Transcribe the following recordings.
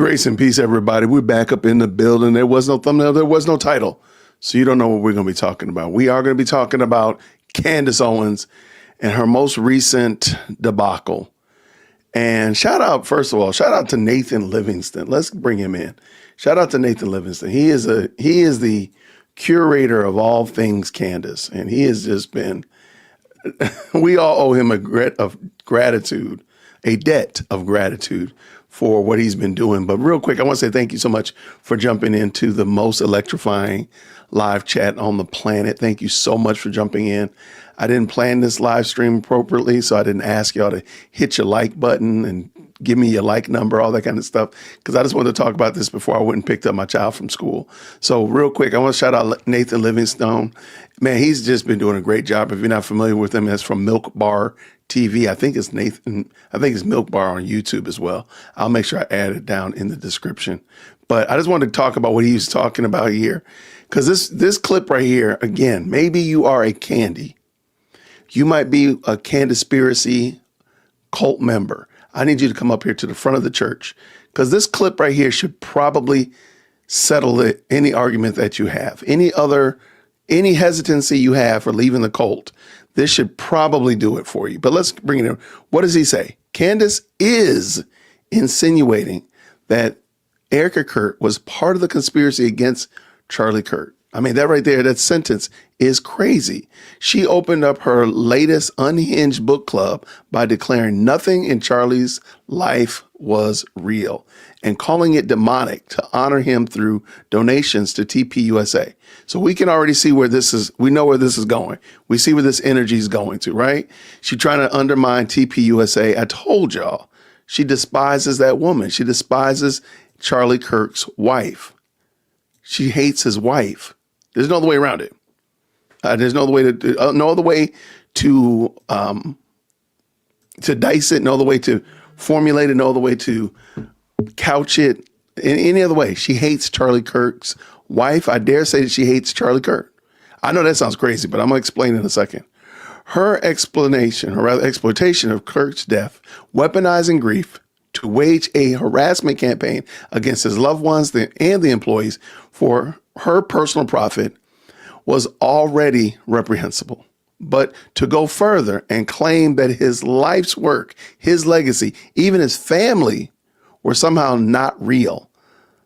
Grace and peace, everybody. We're back up in the building. There was no thumbnail. There was no title. So you don't know what we're going to be talking about. We are going to be talking about Candace Owens and her most recent debacle. And shout out to Nathan Livingston. Let's bring him in. Shout out to Nathan Livingston. He is the curator of all things Candace. And he has just been, we all owe him a debt of gratitude for what he's been doing. But real quick, I want to say thank you so much for jumping into the most electrifying live chat on the planet. Thank you so much for jumping in. I didn't plan this live stream appropriately, so I didn't ask y'all to hit your like button and give me your like number, all that kind of stuff, because I just wanted to talk about this before I went and picked up my child from school. So real quick, I want to shout out Nathan Livingstone. Man, he's just been doing a great job. If you're not familiar with him, that's from Milk Bar TV. I think it's Milk Bar on YouTube as well. I'll make sure I add it down in the description. But I just wanted to talk about what he was talking about here, because this clip right here, again, maybe you are a Candy. You might be a Candaspiracy cult member. I need you to come up here to the front of the church, because this clip right here should probably settle any argument that you have, any hesitancy you have for leaving the cult. This should probably do it for you. But let's bring it in. What does he say? Candace is insinuating that Erica Kurt was part of the conspiracy against Charlie Kirk. I mean, that right there, that sentence is crazy. She opened up her latest unhinged book club by declaring nothing in Charlie's life was real and calling it demonic to honor him through donations to TPUSA. So we can already see where this is. We know where this is going. We see where this energy is going to, right? She's trying to undermine TPUSA. I told y'all, she despises that woman. She despises Charlie Kirk's wife. She hates his wife. There's no other way around it. There's no other way to dice it, no other way to formulate it, no other way to couch it in any other way. She hates Charlie Kirk's wife. I dare say that she hates Charlie Kirk. I know that sounds crazy, but I'm going to explain in a second. Her explanation, or rather exploitation of Kirk's death, weaponizing grief to wage a harassment campaign against his loved ones and the employees for her personal profit, was already reprehensible. But to go further and claim that his life's work, his legacy, even his family were somehow not real,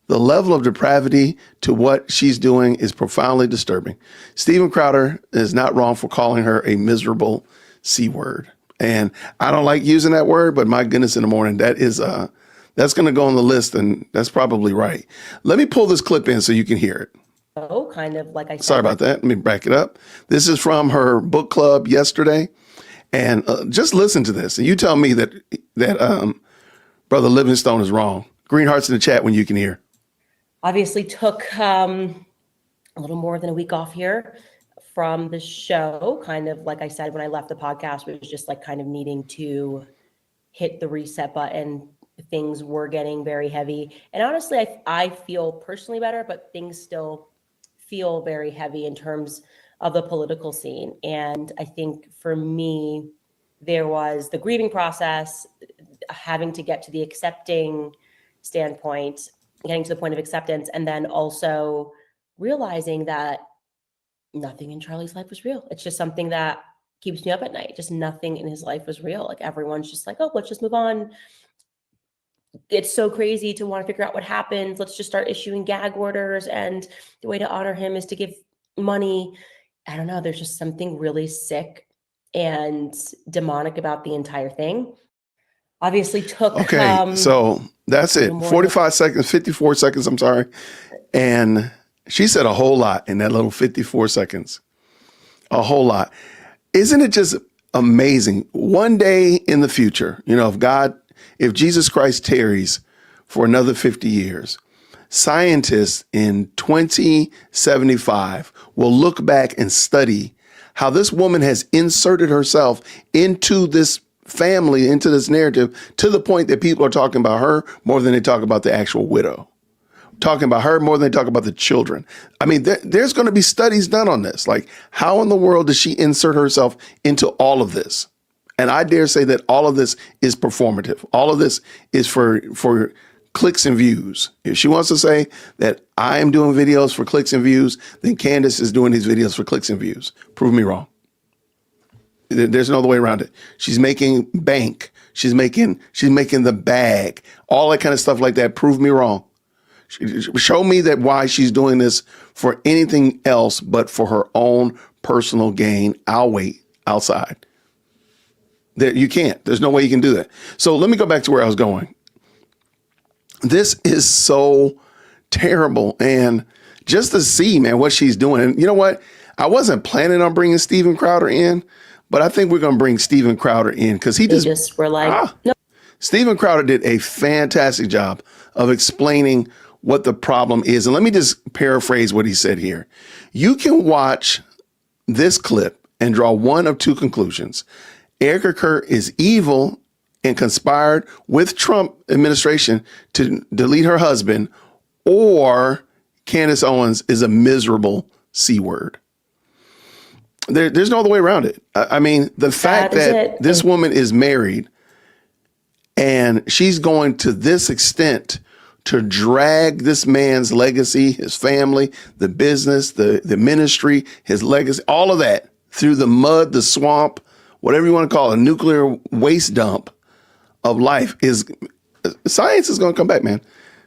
the level of depravity to what she's doing is profoundly disturbing. Steven Crowder is not wrong for calling her a miserable C word. And I don't like using that word, but my goodness, in the morning, that's going to go on the list, and that's probably right. Let me pull this clip in so you can hear it. Oh, kind of like I said. Sorry about that. Let me back it up. This is from her book club yesterday. And just listen to this. And you tell me that Brother Livingstone is wrong. Green hearts in the chat when you can hear. Obviously took a little more than a week off here from the show. Kind of like I said, when I left the podcast, it was just like kind of needing to hit the reset button. Things were getting very heavy. And honestly, I feel personally better, but things still feel very heavy in terms of the political scene. And I think for me, there was the grieving process, having to get to the accepting standpoint, getting to the point of acceptance, and then also realizing that nothing in Charlie's life was real. It's just something that keeps me up at night. Just nothing in his life was real. Like everyone's just like, oh, let's just move on. It's so crazy to want to figure out what happened. Let's just start issuing gag orders. And the way to honor him is to give money. I don't know. There's just something really sick and demonic about the entire thing. Obviously took. Okay. So that's it. 45 seconds, 54 seconds. I'm sorry. And she said a whole lot in that little 54 seconds, a whole lot. Isn't it just amazing? One day in the future, if Jesus Christ tarries for another 50 years, scientists in 2075 will look back and study how this woman has inserted herself into this family, into this narrative, to the point that people are talking about her more than they talk about the actual widow. Talking about her more than they talk about the children. I mean, there's going to be studies done on this. Like, how in the world does she insert herself into all of this? And I dare say that all of this is performative. All of this is for clicks and views. If she wants to say that I am doing videos for clicks and views, then Candace is doing these videos for clicks and views. Prove me wrong. There's no other way around it. She's making bank. She's making the bag, all that kind of stuff like that. Prove me wrong. Show me that why she's doing this for anything else but for her own personal gain. I'll wait outside. There, you can't. There's no way you can do that. So let me go back to where I was going. This is so terrible. And just to see, man, what she's doing. And you know what? I wasn't planning on bringing Steven Crowder in, but I think we're going to bring Steven Crowder in because he just were like, no. Steven Crowder did a fantastic job of explaining what the problem is. And let me just paraphrase what he said here. You can watch this clip and draw one of two conclusions. Erica Kirk is evil and conspired with Trump administration to delete her husband, or Candace Owens is a miserable C word. There's no other way around it. I mean, the fact that this woman is married and she's going to this extent to drag this man's legacy, his family, the business, the ministry, his legacy, all of that through the mud, the swamp, whatever you want to call it, a nuclear waste dump of life is science is going to come back, man.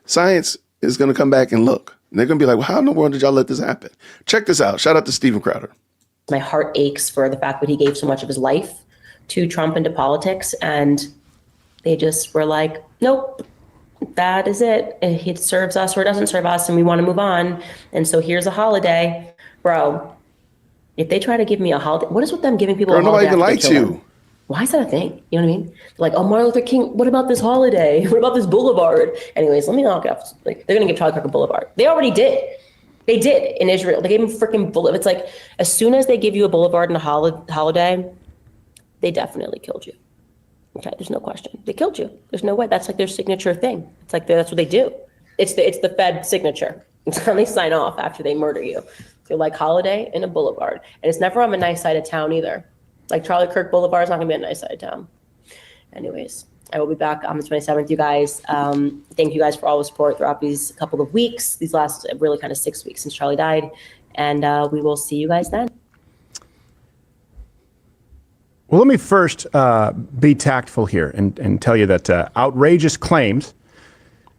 Science is going to come back and look. And they're going to be like, well, how in the world did y'all let this happen? Check this out. Shout out to Steven Crowder. My heart aches for the fact that he gave so much of his life to Trump and to politics. And they just were like, nope, that is it. It serves us or it doesn't serve us and we want to move on. And so here's a holiday. Bro, if they try to give me a holiday, what is with them giving people a holiday? Nobody even likes you. Why is that a thing? You know what I mean? Like, oh, Martin Luther King, what about this holiday? What about this boulevard? Anyways, let me knock it off. Like, they're going to give Charlie Kirk a boulevard. They already did. They did in Israel. They gave him freaking boulevard. It's like, as soon as they give you a boulevard and a holiday, they definitely killed you. Okay, there's no question. They killed you. There's no way. That's like their signature thing. It's like, that's what they do. It's the Fed signature. It's how they sign off after they murder you. They're like holiday and a boulevard. And it's never on a nice side of town either. Like Charlie Kirk Boulevard is not going to be a nice side of town. Anyways, I will be back on the 27th, you guys. Thank you guys for all the support throughout these couple of weeks, these last really kind of 6 weeks since Charlie died. And we will see you guys then. Well, let me first be tactful here and tell you that outrageous claims,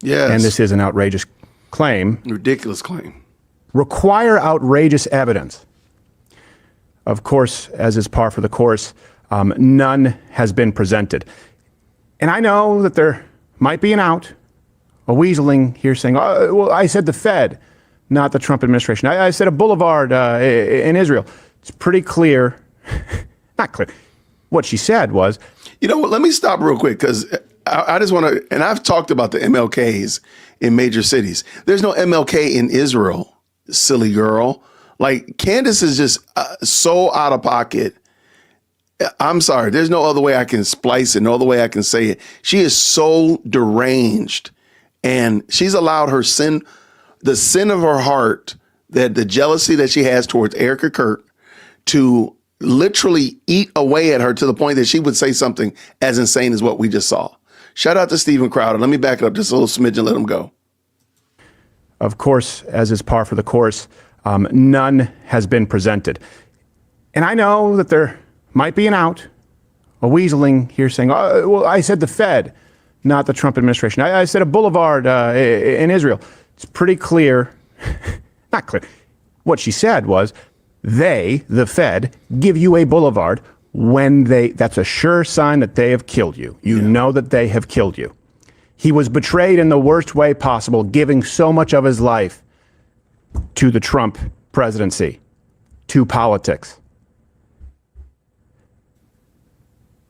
yes, and this is an outrageous claim, ridiculous claim, require outrageous evidence. Of course, as is par for the course, none has been presented. And I know that there might be an out, a weaseling here saying, oh, well, I said the Fed, not the Trump administration. I said a boulevard in Israel. It's pretty clear, not clear. What she said was, you know what, let me stop real quick because I just want to, and I've talked about the MLKs in major cities. There's no MLK in Israel, silly girl. Like, Candace is just so out of pocket. I'm sorry. There's no other way I can splice it, no other way I can say it. She is so deranged, and she's allowed her sin, the sin of her heart, that the jealousy that she has towards Erica Kirk, to literally eat away at her to the point that she would say something as insane as what we just saw. Shout out to Steven Crowder. Let me back it up just a little smidge and let him go. Of course, as is par for the course, none has been presented. And I know that there might be an out, a weaseling here saying, oh, well, I said the Fed, not the Trump administration. I said a boulevard in Israel. It's pretty clear, not clear. What she said was, they, the Fed, give you a boulevard when that's a sure sign that they have killed you. You know that they have killed you. He was betrayed in the worst way possible, giving so much of his life to the Trump presidency, to politics.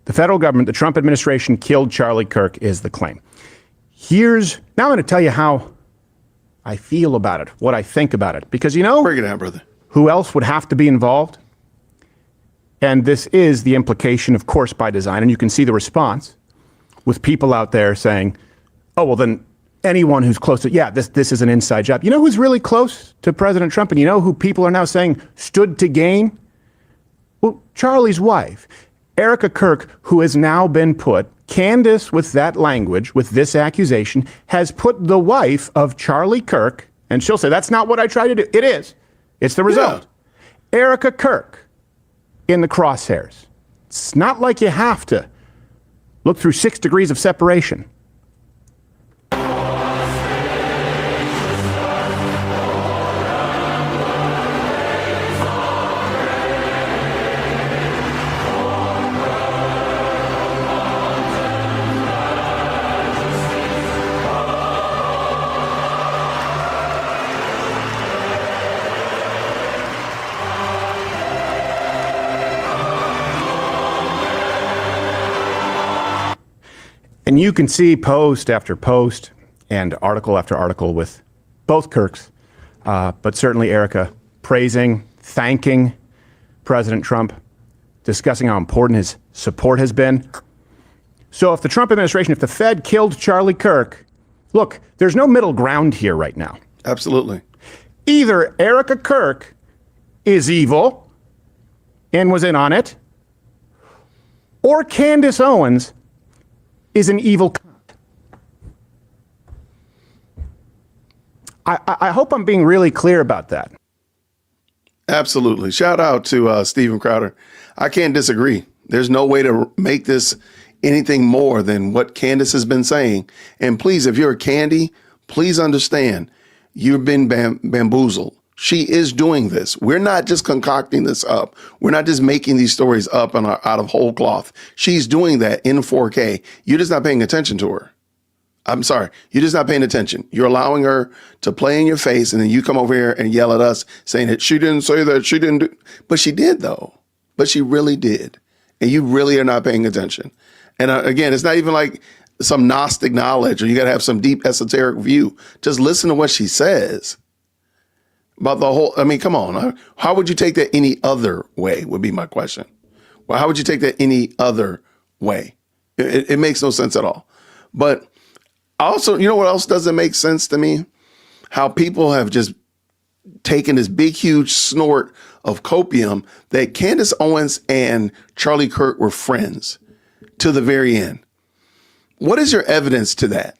The federal government, the Trump administration killed Charlie Kirk is the claim. Now I'm going to tell you how I feel about it, what I think about it. Because, break it down, brother. Who else would have to be involved? And this is the implication, of course, by design. And you can see the response with people out there saying, oh, well, then anyone who's close to, this is an inside job. You know who's really close to President Trump? And you know who people are now saying stood to gain? Well, Charlie's wife, Erica Kirk, who has now been put Candace, with that language, with this accusation, has put the wife of Charlie Kirk, and she'll say, that's not what I tried to do. It is. It's the result. Erica Kirk in the crosshairs. It's not like you have to look through 6 degrees of separation. And you can see post after post and article after article with both Kirks, but certainly Erica praising, thanking President Trump, discussing how important his support has been. So if the Trump administration, if the Fed killed Charlie Kirk, look, there's no middle ground here right now. Absolutely. Either Erica Kirk is evil and was in on it, or Candace Owens is an evil cunt. I hope I'm being really clear about that. Absolutely. Shout out to Steven Crowder. I can't disagree. There's no way to make this anything more than what Candace has been saying. And please, if you're a Candy, please understand you've been bamboozled. She is doing this. We're not just concocting this up. We're not just making these stories up and out of whole cloth. She's doing that in 4K. You're just not paying attention to her. I'm sorry. You're just not paying attention. You're allowing her to play in your face, and then you come over here and yell at us saying that she didn't say that, she didn't do. But she did, though. But she really did. And you really are not paying attention. And again, it's not even like some Gnostic knowledge or you got to have some deep esoteric view. Just listen to what she says. About the whole, I mean, come on. How would you take that any other way would be my question. Well, how would you take that any other way? It makes no sense at all. But also, you know what else doesn't make sense to me? How people have just taken this big, huge snort of copium that Candace Owens and Charlie Kirk were friends to the very end. What is your evidence to that?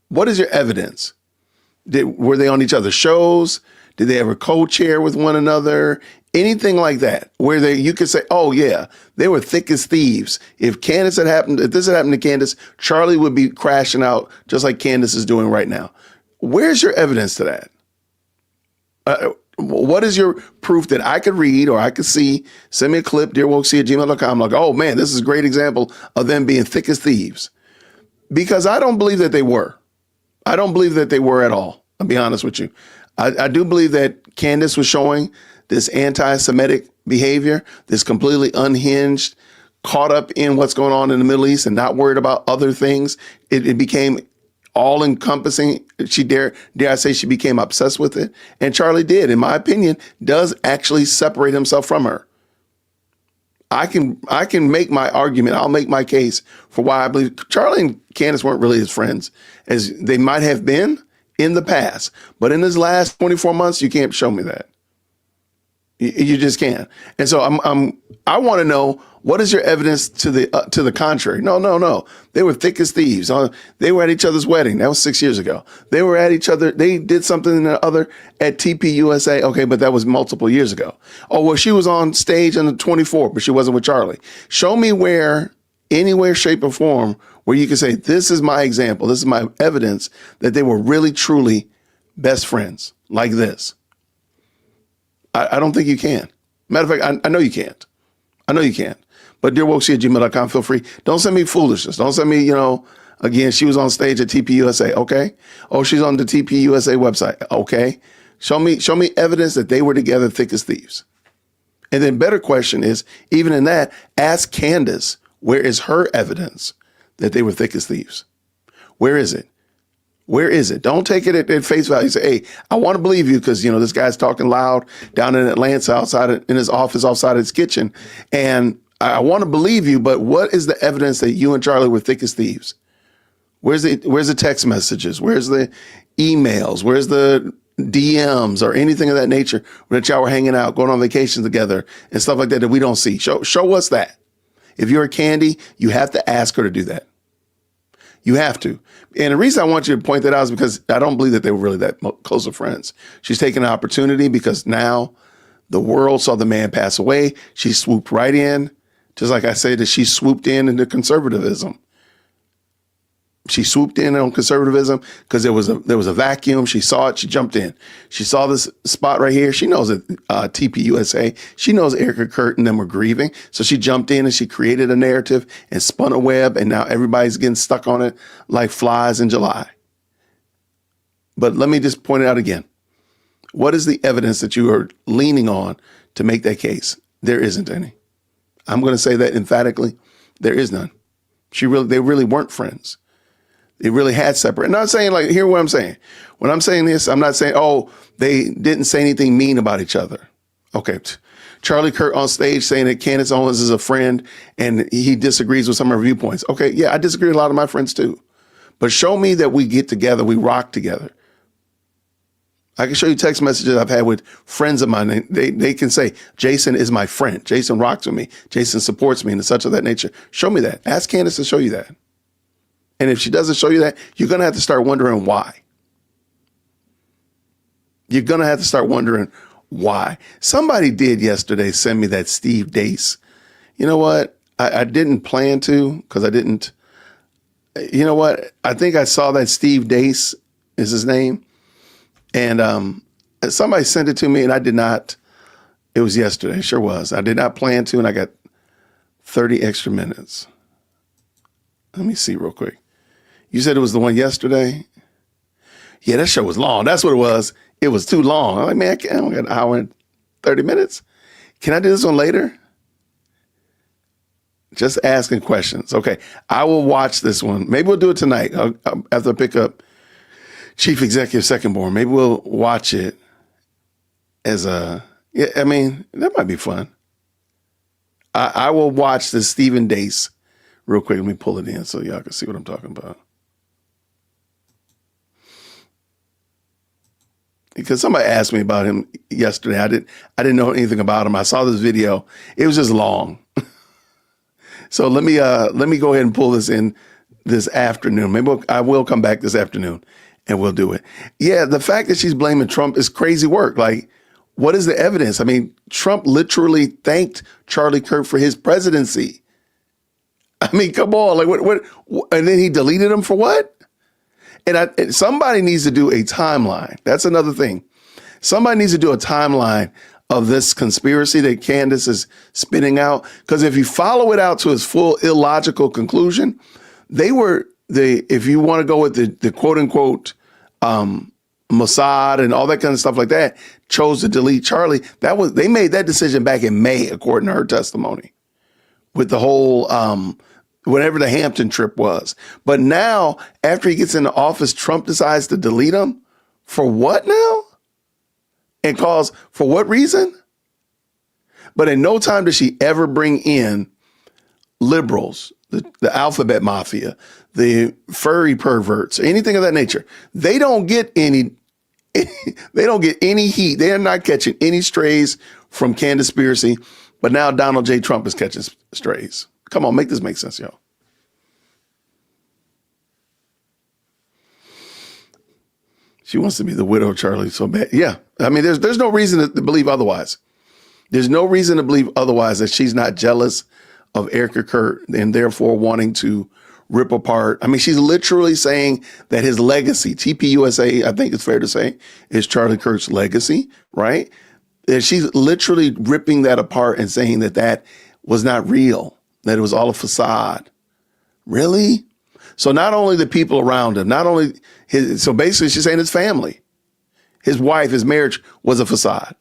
What is your evidence? Were they on each other's shows? Did they ever co-chair with one another? Anything like that, where you could say, oh yeah, they were thick as thieves. If this had happened to Candace, Charlie would be crashing out just like Candace is doing right now. Where's your evidence to that? What is your proof that I could read or I could see? Send me a clip, dearwokec@gmail.com. Like, oh man, this is a great example of them being thick as thieves. Because I don't believe that they were. I don't believe that they were at all. I'll be honest with you. I do believe that Candace was showing this anti-Semitic behavior, this completely unhinged, caught up in what's going on in the Middle East and not worried about other things. It became all encompassing. Dare I say she became obsessed with it. And Charlie did, in my opinion, does actually separate himself from her. I can make my argument. I'll make my case for why I believe Charlie and Candace weren't really his friends as they might have been in the past. But in this last 24 months, you can't show me that. You just can't. And so I want to know, what is your evidence to the contrary? No. They were thick as thieves. They were at each other's wedding. That was 6 years ago. They were at each other. They did something or the other at TP USA. Okay, but that was multiple years ago. Oh, well, she was on stage on the 24th, but she wasn't with Charlie. Show me where, anywhere, shape, or form, where you can say, this is my example. This is my evidence that they were really, truly best friends like this. I don't think you can. Matter of fact, I know you can't. I know you can't. But dearwokec@gmail.com, feel free. Don't send me foolishness. Don't send me, again, she was on stage at TP USA. Okay. Oh, she's on the TP USA website. Okay. Show me evidence that they were together thick as thieves. And then better question is, even in that, ask Candace, where is her evidence that they were thick as thieves? Where is it? Where is it? Don't take it at face value. Say, hey, I want to believe you because, this guy's talking loud down in Atlanta in his office outside his kitchen. And I want to believe you, but what is the evidence that you and Charlie were thick as thieves? Where's the text messages? Where's the emails? Where's the DMs or anything of that nature that y'all were hanging out, going on vacation together and stuff like that we don't see? Show us that. If you're a Candy, you have to ask her to do that. You have to. And the reason I want you to point that out is because I don't believe that they were really that close of friends. She's taking an opportunity because now the world saw the man pass away. She swooped right in, just like I said that she swooped in into conservatism. She swooped in on conservatism because there was a vacuum. She saw it. She jumped in. She saw this spot right here. She knows that TPUSA. She knows Erica Kurt and them were grieving. So she jumped in and she created a narrative and spun a web. And now everybody's getting stuck on it like flies in July. But let me just point it out again. What is the evidence that you are leaning on to make that case? There isn't any. I'm going to say that emphatically. There is none. They really weren't friends. They really had separate. I'm not saying like, hear what I'm saying. When I'm saying this, I'm not saying, oh, they didn't say anything mean about each other. Okay. Charlie Kirk on stage saying that Candace Owens is a friend and he disagrees with some of her viewpoints. Okay. Yeah, I disagree with a lot of my friends too. But show me that we get together, we rock together. I can show you text messages I've had with friends of mine. They can say, Jason is my friend. Jason rocks with me. Jason supports me and such of that nature. Show me that. Ask Candace to show you that. And if she doesn't show you that, you're going to have to start wondering why. You're going to have to start wondering why. Somebody did yesterday send me that Steve Dace. You know what? I didn't plan to because I didn't. You know what? I think I saw that Steve Dace is his name. And somebody sent it to me and I did not. It was yesterday. It sure was. I did not plan to and I got 30 extra minutes. Let me see real quick. You said it was the one yesterday? Yeah, that show was long. That's what it was. It was too long. I'm like, man, I only got an hour and 30 minutes. Can I do this one later? Just asking questions. Okay, I will watch this one. Maybe we'll do it tonight after I pick up Chief Executive Second Born. Maybe we'll watch it as that might be fun. I will watch the Stephen Dace real quick. Let me pull it in so y'all can see what I'm talking about. Because somebody asked me about him yesterday. I didn't know anything about him. I saw this video. It was just long. So let me go ahead and pull this in this afternoon. Maybe I will come back this afternoon and we'll do it. Yeah, the fact that she's blaming Trump is crazy work. Like, what is the evidence? I mean, Trump literally thanked Charlie Kirk for his presidency. I mean, come on, like what? And then he deleted him for what? And somebody needs to do a timeline. That's another thing. Somebody needs to do a timeline of this conspiracy that Candace is spinning out. Because if you follow it out to its full illogical conclusion, if you want to go with the quote unquote Mossad and all that kind of stuff like that, chose to delete Charlie. They made that decision back in May, according to her testimony, with the whole whatever the Hampton trip was. But now, after he gets into office, Trump decides to delete him. For what now? And for what reason? But in no time does she ever bring in liberals, the alphabet mafia, the furry perverts, anything of that nature. They don't get any heat. They are not catching any strays from Candaspiracy. But now Donald J. Trump is catching strays. Come on, make this make sense, y'all. She wants to be the widow of Charlie so bad. Yeah. I mean, there's no reason to believe otherwise. There's no reason to believe otherwise that she's not jealous of Erica Kurt and therefore wanting to rip apart. I mean, she's literally saying that his legacy, TPUSA, I think it's fair to say, is Charlie Kirk's legacy, right? And she's literally ripping that apart and saying that was not real, that it was all a facade. Really? So not only the people around him, so basically she's saying his family, his wife, his marriage was a facade.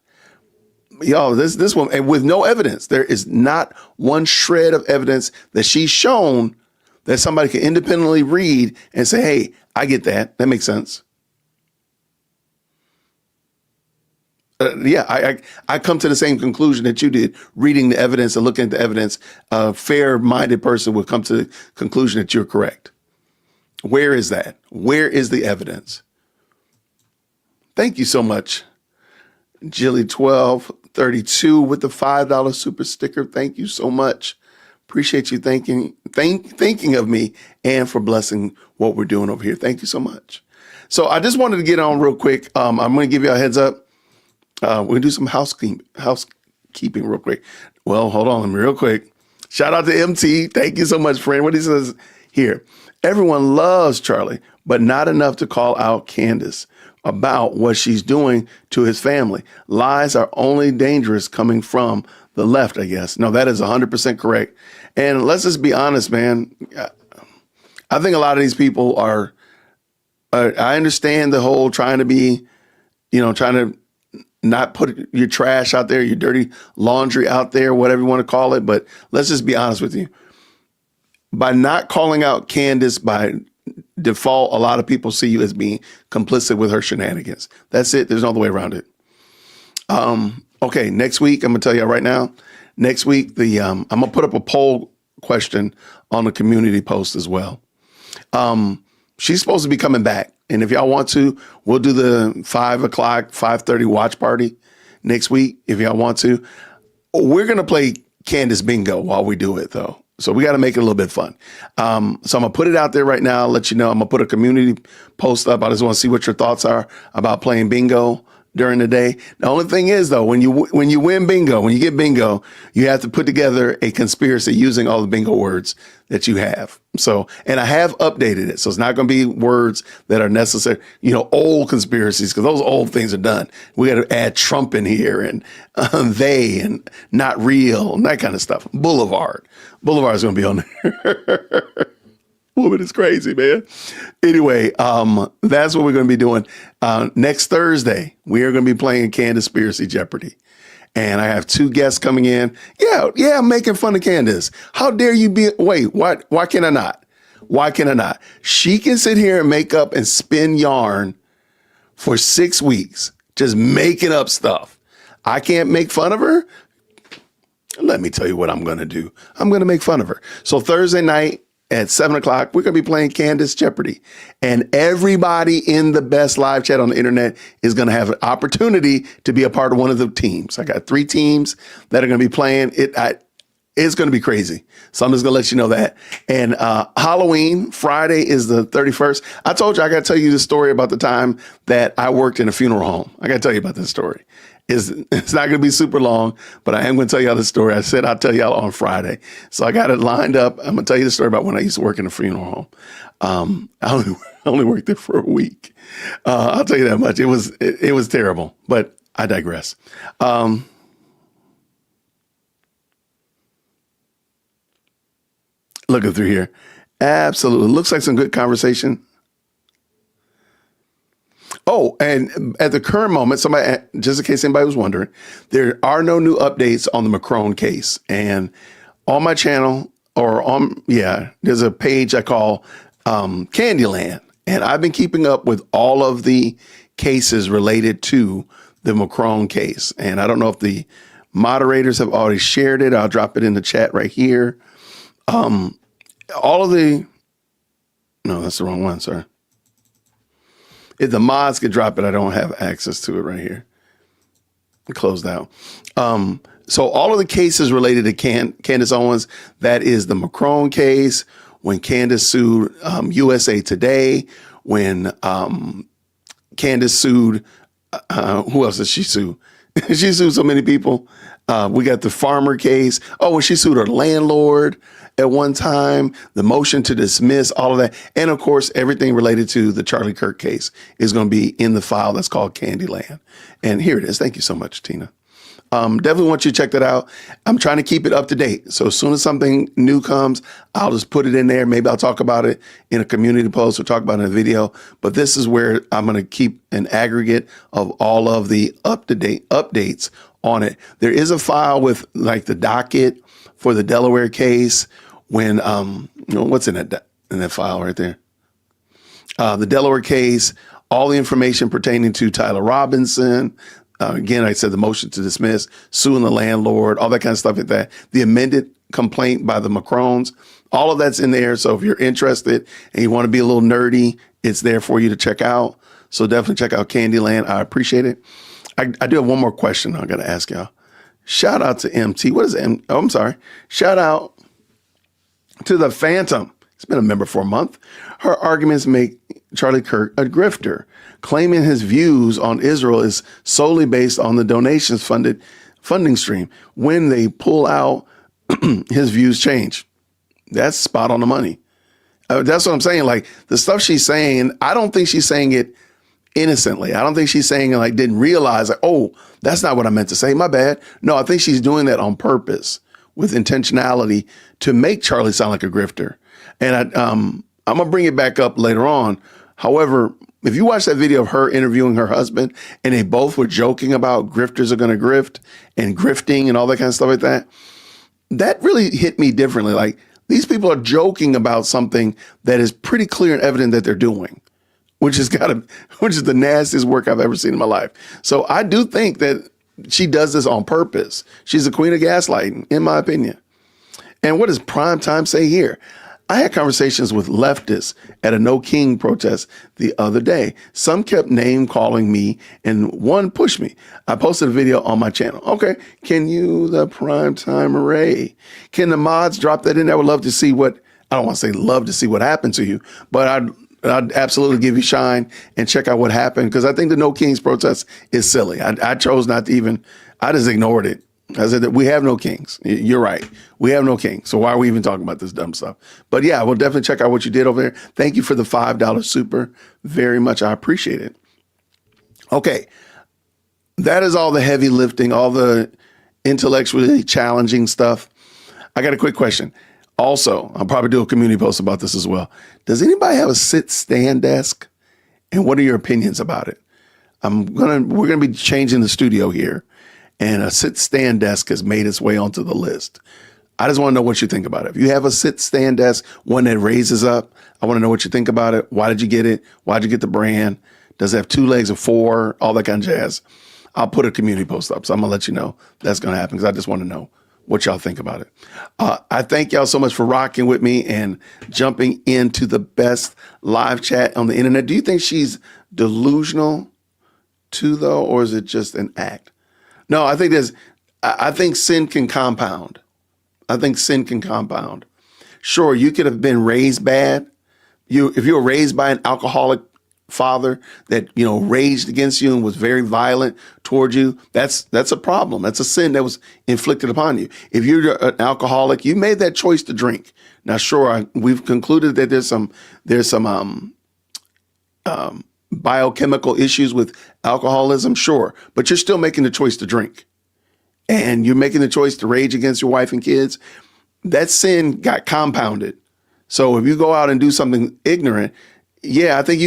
Y'all, this woman, and with no evidence, there is not one shred of evidence that she's shown that somebody can independently read and say, hey, I get that. That makes sense. I come to the same conclusion that you did, reading the evidence and looking at the evidence. A fair-minded person would come to the conclusion that you're correct. Where is that? Where is the evidence? Thank you so much, Jilly 1232 with the $5 super sticker. Thank you so much Appreciate you thinking of me and for blessing what we're doing over here. Thank you so much. So I just wanted to get on real quick. I'm going to give you a heads up. We're going to do some housekeeping real quick. Well, hold on real quick. Shout out to MT. Thank you so much, friend. What he says here. Everyone loves Charlie, but not enough to call out Candace about what she's doing to his family. Lies are only dangerous coming from the left, I guess. No, that is 100% correct. And let's just be honest, man. I think a lot of these people are, I understand the whole trying to not put your trash out there, your dirty laundry out there, whatever you want to call it. But let's just be honest with you. By not calling out Candace by default, a lot of people see you as being complicit with her shenanigans. That's it. There's no other way around it. Okay, next week, I'm going to tell you right now, next week, I'm going to put up a poll question on the community post as well. She's supposed to be coming back. And if y'all want to, we'll do the 5:30 watch party next week. If y'all want to, we're going to play Candace bingo while we do it though. So we got to make it a little bit fun. So I'm going to put it out there right now. Let you know, I'm going to put a community post up. I just want to see what your thoughts are about playing bingo during the day. The only thing is though, when you win bingo, when you get bingo, you have to put together a conspiracy using all the bingo words that you have. So, and I have updated it. So it's not going to be words that are necessary, old conspiracies, because those old things are done. We got to add Trump in here and they and not real and that kind of stuff. Boulevard is going to be on there. Woman is crazy, man. Anyway, that's what we're going to be doing. Next Thursday, we are going to be playing Candaspiracy Jeopardy. And I have 2 guests coming in. Yeah, I'm making fun of Candace. How dare you be, wait, why can I not? Why can I not? She can sit here and make up and spin yarn for 6 weeks, just making up stuff. I can't make fun of her. Let me tell you what I'm going to do. I'm going to make fun of her. So Thursday night, at 7:00, we're going to be playing Candace Jeopardy. And everybody in the best live chat on the internet is going to have an opportunity to be a part of one of the teams. I got 3 teams that are going to be playing. It's going to be crazy. So I'm just going to let you know that. And Halloween, Friday is the 31st. I told you I got to tell you the story about the time that I worked in a funeral home. I got to tell you about this story. It's not going to be super long, but I am going to tell y'all the story. I said I'll tell y'all on Friday. So I got it lined up. I'm going to tell you the story about when I used to work in a funeral home. I only worked there for a week. I'll tell you that much. It was terrible, but I digress. Looking through here. Absolutely. Looks like some good conversation. Oh, and at the current moment, just in case anybody was wondering, there are no new updates on the Macron case. And on my channel there's a page I call Candyland. And I've been keeping up with all of the cases related to the Macron case. And I don't know if the moderators have already shared it. I'll drop it in the chat right here. No, that's the wrong one, sir. If the mods could drop it, I don't have access to it right here. Closed out. So all of the cases related to Candace Owens, that is the Macron case, when Candace sued USA Today, when Candace sued, who else did she sue? She sued so many people. We got the farmer case. Oh, when she sued her landlord at one time, the motion to dismiss, all of that. And of course, everything related to the Charlie Kirk case is going to be in the file that's called Candyland. And here it is. Thank you so much, Tina. Definitely want you to check that out. I'm trying to keep it up to date. So as soon as something new comes, I'll just put it in there. Maybe I'll talk about it in a community post or talk about it in a video. But this is where I'm going to keep an aggregate of all of the up-to-date updates on it. There is a file with like the docket for the Delaware case when, what's in that file right there? The Delaware case, all the information pertaining to Tyler Robinson. Again, I said the motion to dismiss, suing the landlord, all that kind of stuff like that. The amended complaint by the Macrons, all of that's in there. So if you're interested and you want to be a little nerdy, it's there for you to check out. So definitely check out Candyland. I appreciate it. I do have one more question I got to ask y'all. Shout out to MT. What is M? Oh, I'm sorry. Shout out To the Phantom, he's been a member for a month. Her arguments make Charlie Kirk a grifter, claiming his views on Israel is solely based on the donations funding stream. When they pull out, his views change. That's spot on the money. That's what I'm saying. Like the stuff she's saying, I don't think she's saying it innocently. I don't think she's saying it like didn't realize like, oh, that's not what I meant to say. My bad. No, I think she's doing that on purpose with intentionality to make Charlie sound like a grifter. And I'm gonna bring it back up later on. However, if you watch that video of her interviewing her husband and they both were joking about grifters are going to grift and grifting and all that kind of stuff like that, that really hit me differently. Like these people are joking about something that is pretty clear and evident that they're doing, which is the nastiest work I've ever seen in my life. So I do think that she does this on purpose. She's the queen of gaslighting, in my opinion. And what does prime time say here? I had conversations with leftists at a No King protest the other day. Some kept name calling me and one pushed me. I posted a video on my channel. Okay, can you, the primetime array? Can the mods drop that in? I would love to see what, I don't want to say love to see what happened to you, but I'd absolutely give you shine and check out what happened because I think the No Kings protest is silly. I chose not to even, I just ignored it. I said that we have no kings. You're right. We have no kings. So why are we even talking about this dumb stuff? But yeah, we'll definitely check out what you did over there. Thank you for the $5 super. Very much. I appreciate it. Okay. That is all the heavy lifting, all the intellectually challenging stuff. I got a quick question. Also, I'll probably do a community post about this as well. Does anybody have a sit-stand desk? And what are your opinions about it? We're gonna be changing the studio here. And a sit-stand desk has made its way onto the list. I just want to know what you think about it. If you have a sit-stand desk, one that raises up, I want to know what you think about it. Why did you get it? Why did you get the brand? Does it have 2 legs or 4? All that kind of jazz. I'll put a community post up. So I'm going to let you know that's going to happen because I just want to know what y'all think about it. I thank y'all so much for rocking with me and jumping into the best live chat on the internet. Do you think she's delusional too, though, or is it just an act? No, I think sin can compound. I think sin can compound. Sure, you could have been raised bad. If you were raised by an alcoholic father that, raged against you and was very violent towards you, that's a problem. That's a sin that was inflicted upon you. If you're an alcoholic, you made that choice to drink. Now, sure, we've concluded that there's some biochemical issues with alcoholism, sure, but you're still making the choice to drink and you're making the choice to rage against your wife and kids. That sin got compounded. So if you go out and do something ignorant, yeah, I think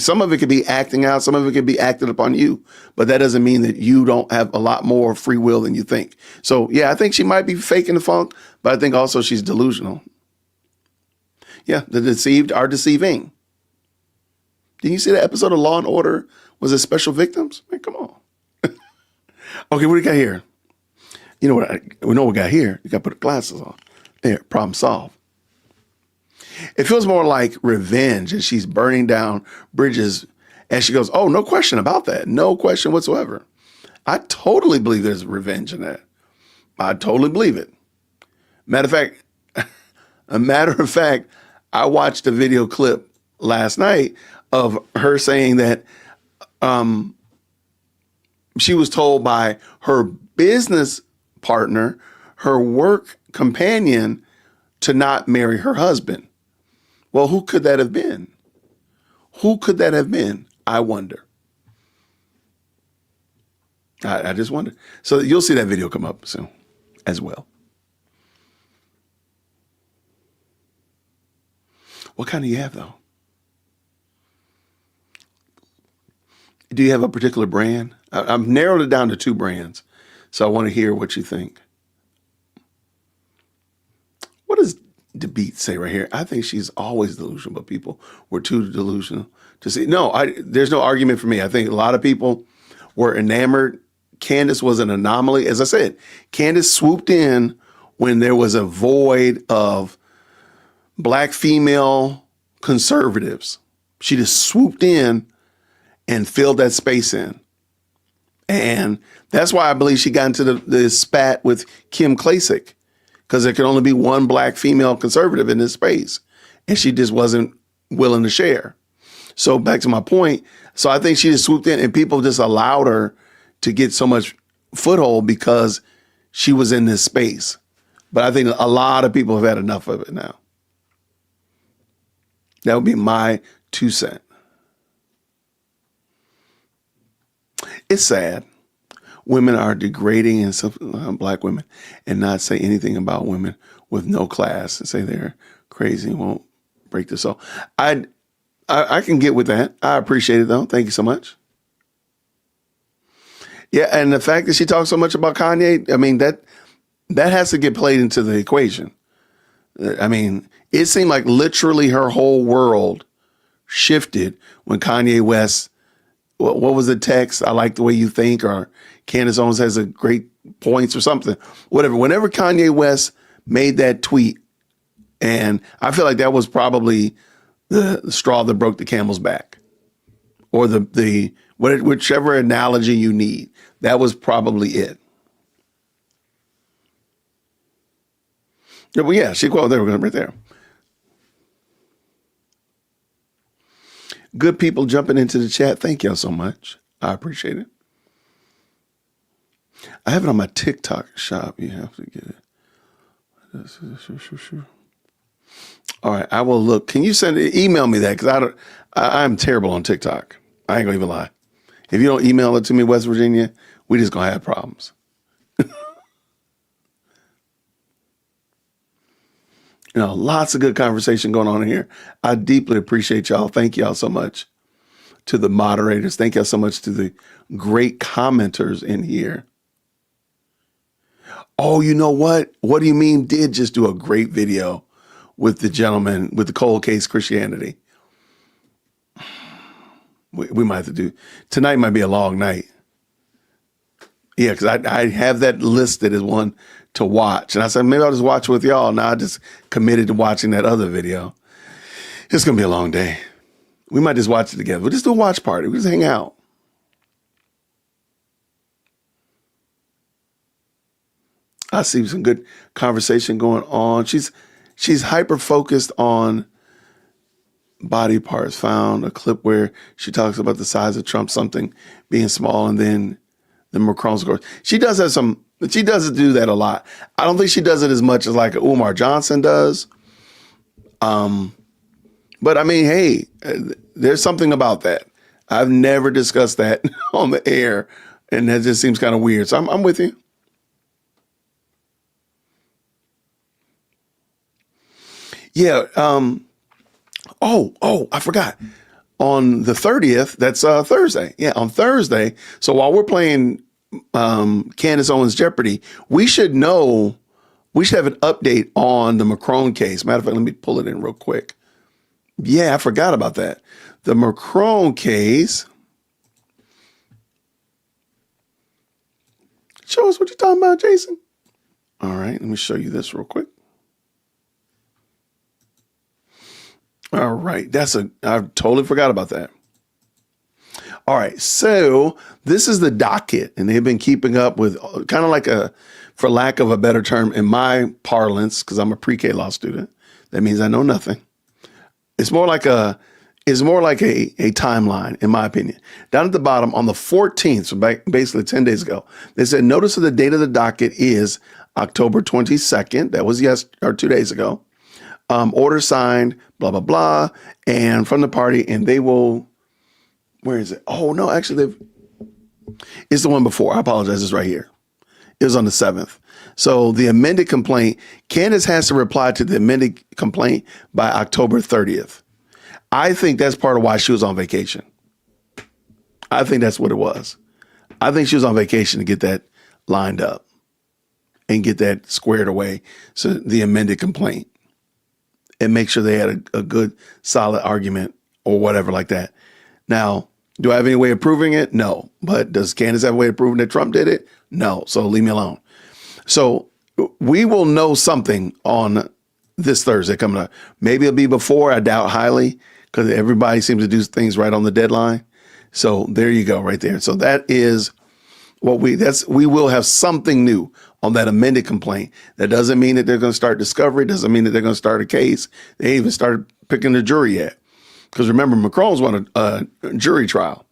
some of it could be acting out, some of it could be acted upon you, but that doesn't mean that you don't have a lot more free will than you think. So yeah, I think she might be faking the funk, but I think also she's delusional. Yeah, the deceived are deceiving. Did you see that episode of Law and Order? Was it Special Victims? Man, come on. Okay, what do we got here? You know what? We know what we got here. You got to put the glasses on. There, problem solved. It feels more like revenge as she's burning down bridges as she goes, oh, no question about that. No question whatsoever. I totally believe there's revenge in that. I totally believe it. Matter of fact, I watched a video clip last night of her saying that she was told by her business partner, her work companion, to not marry her husband. Well, who could that have been? Who could that have been? I wonder. I just wonder. So you'll see that video come up soon as well. What kind do you have, though? Do you have a particular brand? I've narrowed it down to 2 brands, so I want to hear what you think. What does DeBeat say right here? I think she's always delusional, but people were too delusional to see. No, there's no argument for me. I think a lot of people were enamored. Candace was an anomaly. As I said, Candace swooped in when there was a void of Black female conservatives. She just swooped in and filled that space in. And that's why I believe she got into the spat with Kim Klacik. because there can only be one black female conservative in this space. And she just wasn't willing to share. So back to my point. So I think she just swooped in and people just allowed her to get so much foothold because she was in this space. But I think a lot of people have had enough of it now. That would be my 2 cents. It's sad. Women are degrading and black women and not say anything about women with no class and say they're crazy and won't break the soul. I can get with that. I appreciate it though. Thank you so much. Yeah, and the fact that she talks so much about Kanye, I mean, that has to get played into the equation. I mean, it seemed like literally her whole world shifted when Kanye West, what was the text? I like the way you think, or Candace Owens has a great points or something, whatever. Whenever Kanye West made that tweet, and I feel like that was probably the straw that broke the camel's back, or whichever analogy you need, that was probably it. Yeah, well, yeah, she quoted there, right there. Good people jumping into the chat. Thank y'all so much. I appreciate it. I have it on my TikTok shop. You have to get it. All right, I will look. Can you email me that? Because I'm terrible on TikTok. I ain't gonna even lie. If you don't email it to me, West Virginia, we just gonna have problems. Lots of good conversation going on here. I deeply appreciate y'all. Thank y'all so much to the moderators. Thank y'all so much to the great commenters in here. Oh, you know what? What do you mean did just do a great video with the gentleman with the cold case Christianity? We might have to do, tonight might be a long night. Yeah, because I have that listed as one to watch. And I said, maybe I'll just watch with y'all. Now I just committed to watching that other video. It's going to be a long day. We might just watch it together. We'll just do a watch party. We'll just hang out. I see some good conversation going on. She's hyper focused on body parts. Found a clip where she talks about the size of Trump, something being small, and then the Macron scores. She does do that a lot. I don't think she does it as much as like Umar Johnson does. But I mean, hey, there's something about that. I've never discussed that on the air, and that just seems kind of weird. So I'm with you. Yeah. I forgot. On the 30th, that's Thursday. Yeah, on Thursday. So while we're playing Candace Owens Jeopardy, we should have an update on the Macron case. Matter of fact, let me pull it in real quick. Yeah, I forgot about that. The Macron case. Show us what you're talking about, Jason. All right, let me show you this real quick. All right, I totally forgot about that. All right, so this is the docket, and they've been keeping up with kind of like for lack of a better term, in my parlance, because I'm a pre-K law student, that means I know nothing. It's more like a timeline, in my opinion. Down at the bottom, on the 14th, so basically 10 days ago, they said notice of the date of the docket is October 22nd. That was 2 days ago. Order signed, blah, blah, blah, and from the party, and they will, where is it? Oh, no, actually, it's the one before. I apologize. It's right here. It was on the 7th. So the amended complaint, Candace has to reply to the amended complaint by October 30th. I think that's part of why she was on vacation. I think that's what it was. I think she was on vacation to get that lined up and get that squared away. So the amended complaint. And make sure they had a good, solid argument or whatever like that. Now, do I have any way of proving it? No. But does Candace have a way of proving that Trump did it? No. So leave me alone. So we will know something on this Thursday coming up. Maybe it'll be before. I doubt highly, because everybody seems to do things right on the deadline. So there you go right there. So that is we will have something new on that amended complaint. That doesn't mean that they're going to start discovery. Doesn't mean that they're going to start a case. They ain't even started picking the jury yet. Because remember, Macron's won a jury trial,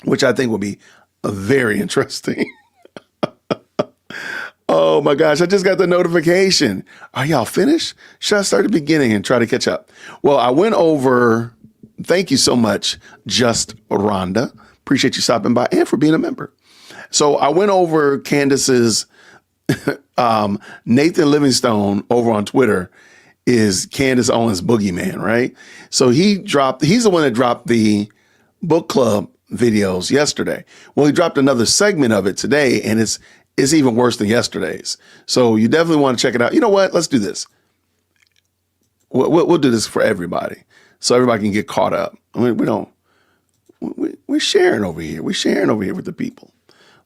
which I think will be very interesting. Oh my gosh, I just got the notification. Are y'all finished? Should I start at the beginning and try to catch up? Well, I went over, thank you so much, Just Rhonda. Appreciate you stopping by and for being a member. So I went over Candace's, Nathan Livingstone over on Twitter is Candace Owens' boogeyman, right? So he's the one that dropped the book club videos yesterday. Well, he dropped another segment of it today, and it's even worse than yesterday's. So you definitely want to check it out. You know what? Let's do this. We'll do this for everybody, so everybody can get caught up. I mean, we're sharing over here. We're sharing over here with the people.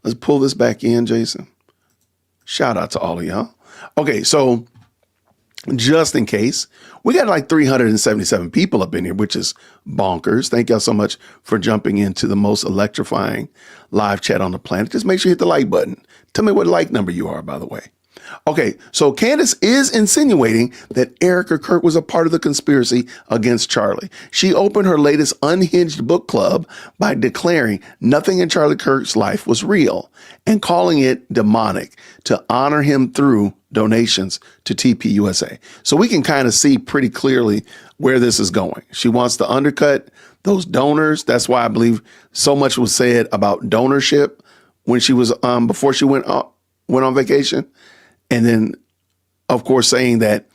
Let's pull this back in, Jason. Shout out to all of y'all. Okay, so just in case, we got like 377 people up in here, which is bonkers. Thank y'all so much for jumping into the most electrifying live chat on the planet. Just make sure you hit the like button. Tell me what like number you are, by the way. Okay, so Candace is insinuating that Erica Kurt was a part of the conspiracy against Charlie. She opened her latest unhinged book club by declaring nothing in Charlie Kirk's life was real and calling it demonic to honor him through donations to TPUSA. So we can kind of see pretty clearly where this is going. She wants to undercut those donors. That's why I believe so much was said about donorship when she was before she went on vacation. And then, of course, saying that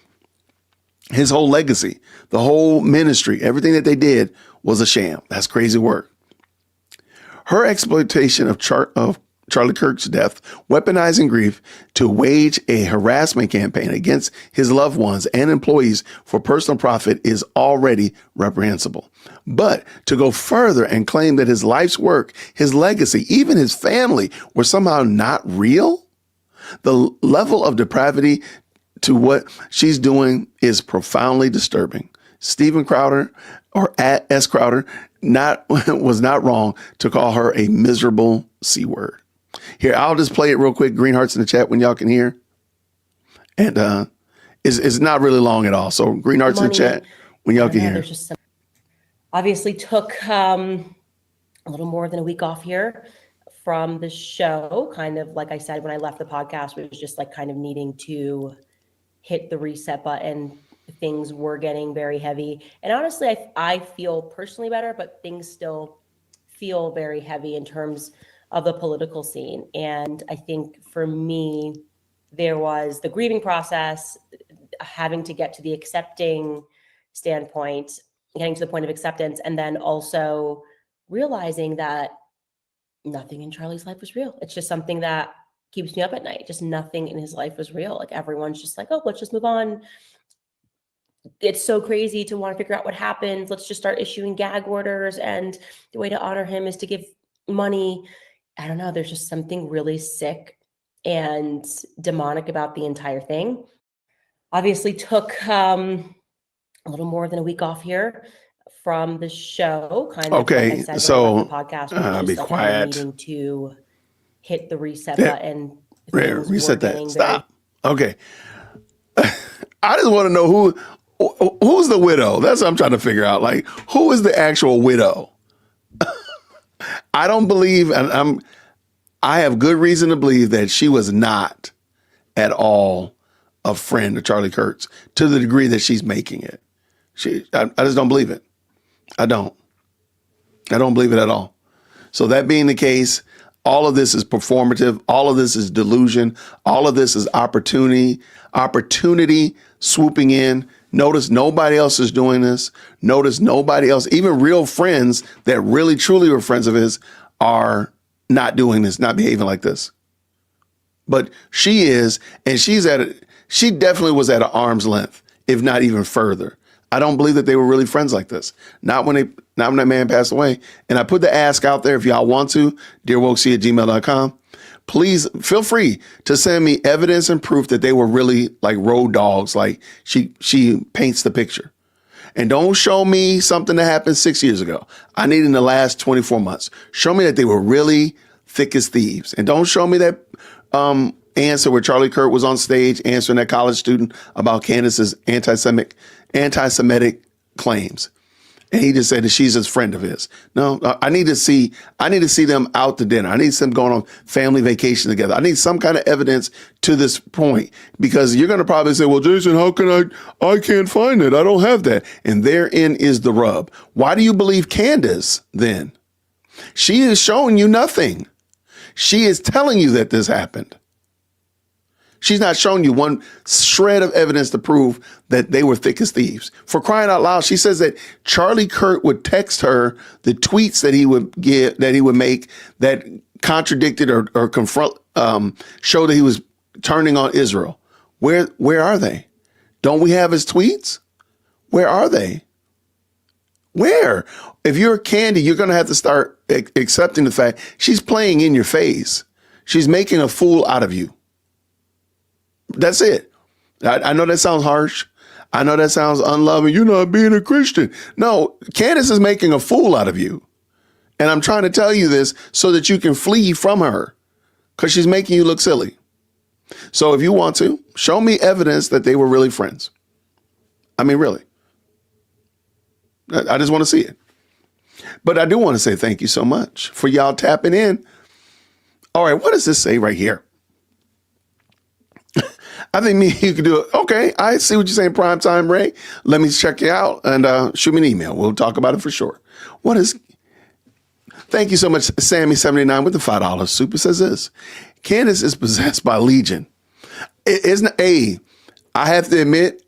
his whole legacy, the whole ministry, everything that they did was a sham. That's crazy work. Her exploitation of Charlie Kirk's death, weaponizing grief to wage a harassment campaign against his loved ones and employees for personal profit is already reprehensible. But to go further and claim that his life's work, his legacy, even his family were somehow not real, the level of depravity to what she's doing is profoundly disturbing. Stephen Crowder, or at S. Crowder, was not wrong to call her a miserable C word. Here, I'll just play it real quick. Green hearts in the chat when y'all can hear. And it's not really long at all. So green hearts in the chat when y'all can hear. Obviously took a little more than a week off here from the show. Kind of like I said, when I left the podcast, it was just like kind of needing to hit the reset button. Things were getting very heavy. And honestly, I feel personally better, but things still feel very heavy in terms of the political scene. And I think for me, there was the grieving process, having to get to the accepting standpoint, getting to the point of acceptance, and then also realizing that nothing in Charlie's life was real. It's just something that keeps me up at night. Just nothing in his life was real. Like everyone's just like, oh, let's just move on. It's so crazy to want to figure out what happened. Let's just start issuing gag orders. And the way to honor him is to give money. I don't know. There's just something really sick and demonic about the entire thing. Obviously took a little more than a week off here from the show. Kind of okay, like I said, so the podcast be like quiet. Needing to hit the reset button. Reset that. Stop. Okay. I just want to know who's the widow. That's what I'm trying to figure out. Like, who is the actual widow? I don't believe, and I have good reason to believe that she was not at all a friend of Charlie Kirk's to the degree that she's making it. I just don't believe it. I don't believe it at all. So that being the case, all of this is performative. All of this is delusion. All of this is opportunity swooping in. Notice nobody else is doing this. Notice nobody else, even real friends that really truly were friends of his, are not doing this, not behaving like this. But she is, and she definitely was at an arm's length, if not even further. I don't believe that they were really friends like this. Not when that man passed away. And I put the ask out there if y'all want to, dearwokec@gmail.com. Please feel free to send me evidence and proof that they were really like road dogs, like she paints the picture. And don't show me something that happened 6 years ago. I need in the last 24 months. Show me that they were really thick as thieves. And don't show me that answer where Charlie Kirk was on stage answering that college student about Candace's anti-Semitic claims. And he just said that she's a friend of his. No, I need to see them out to dinner. I need them going on family vacation together. I need some kind of evidence to this point, because you're going to probably say, well, Jason, how can I can't find it. I don't have that. And therein is the rub. Why do you believe Candace then? She is showing you nothing. She is telling you that this happened. She's not showing you one shred of evidence to prove that they were thick as thieves. For crying out loud, she says that Charlie Kirk would text her the tweets that he would make that contradicted or confront, show that he was turning on Israel. Where are they? Don't we have his tweets? Where are they? Where? If you're Candy, you're going to have to start accepting the fact she's playing in your face. She's making a fool out of you. That's it. I know that sounds harsh. I know that sounds unloving. You're not being a Christian. No, Candace is making a fool out of you. And I'm trying to tell you this so that you can flee from her, because she's making you look silly. So if you want to, show me evidence that they were really friends. I mean, really. I just want to see it. But I do want to say thank you so much for y'all tapping in. All right, what does this say right here? I think you could do it. Okay, I see what you're saying, Primetime Ray. Let me check you out and shoot me an email. We'll talk about it for sure. Thank you so much, Sammy79 with the $5 super says this. Candace is possessed by Legion. I have to admit,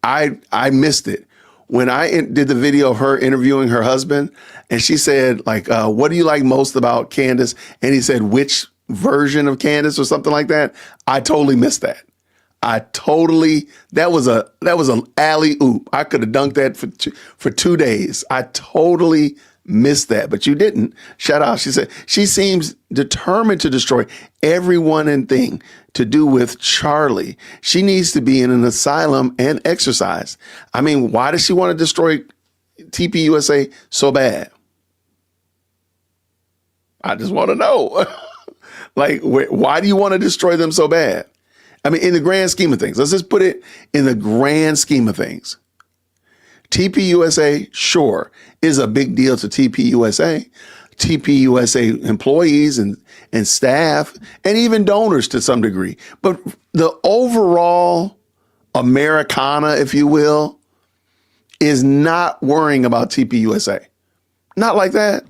I missed it. When I did the video of her interviewing her husband, and she said, like, what do you like most about Candace? And he said, which version of Candace or something like that. I totally missed that. That was an alley-oop. I could have dunked that for 2 days. I totally missed that, but you didn't. Shout out. She said, she seems determined to destroy everyone and thing to do with Charlie. She needs to be in an asylum and exercise. I mean, why does she want to destroy TPUSA so bad? I just want to know. Like, why do you want to destroy them so bad? I mean, in the grand scheme of things, let's just put it in the grand scheme of things. TPUSA, sure, is a big deal to TPUSA. TPUSA employees and staff, and even donors to some degree. But the overall Americana, if you will, is not worrying about TPUSA. Not like that.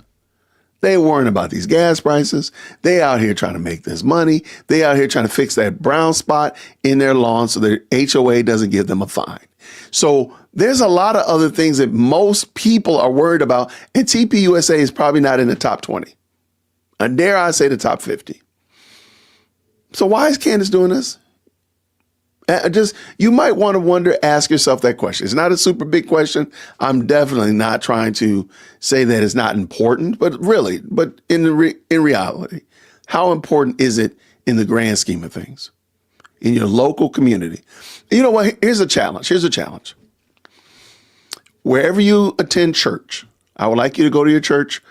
They worrying about these gas prices. They out here trying to make this money. They out here trying to fix that brown spot in their lawn so their HOA doesn't give them a fine. So there's a lot of other things that most people are worried about, and TPUSA is probably not in the top 20. And dare I say the top 50. So why is Candace doing this? You might want to ask yourself that question. It's not a super big question. I'm definitely not trying to say that it's not important, but in reality, how important is it in the grand scheme of things in your local community? You know what? Here's a challenge. Wherever you attend church, I would like you to go to your church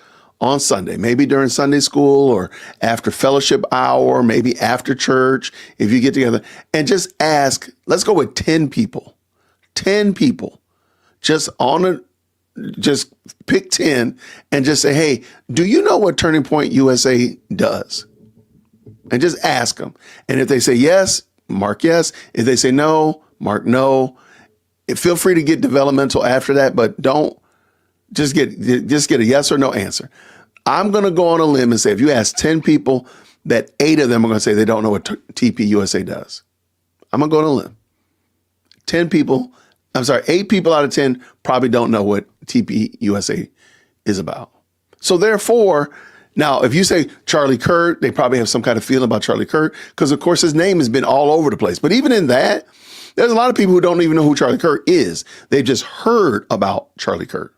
on Sunday, maybe during Sunday school or after fellowship hour, maybe after church, if you get together, and just ask, let's go with 10 people, just pick 10 and just say, hey, do you know what Turning Point USA does? And just ask them. And if they say yes, mark yes. If they say no, mark no. Feel free to get developmental after that, but don't just get a yes or no answer. I'm going to go on a limb and say, if you ask 10 people, that 8 of them are going to say they don't know what TPUSA does. I'm going to go on a limb. 8 people out of 10 probably don't know what TPUSA is about. So therefore, now, if you say Charlie Kirk, they probably have some kind of feeling about Charlie Kirk, because of course his name has been all over the place. But even in that, there's a lot of people who don't even know who Charlie Kirk is. They've just heard about Charlie Kirk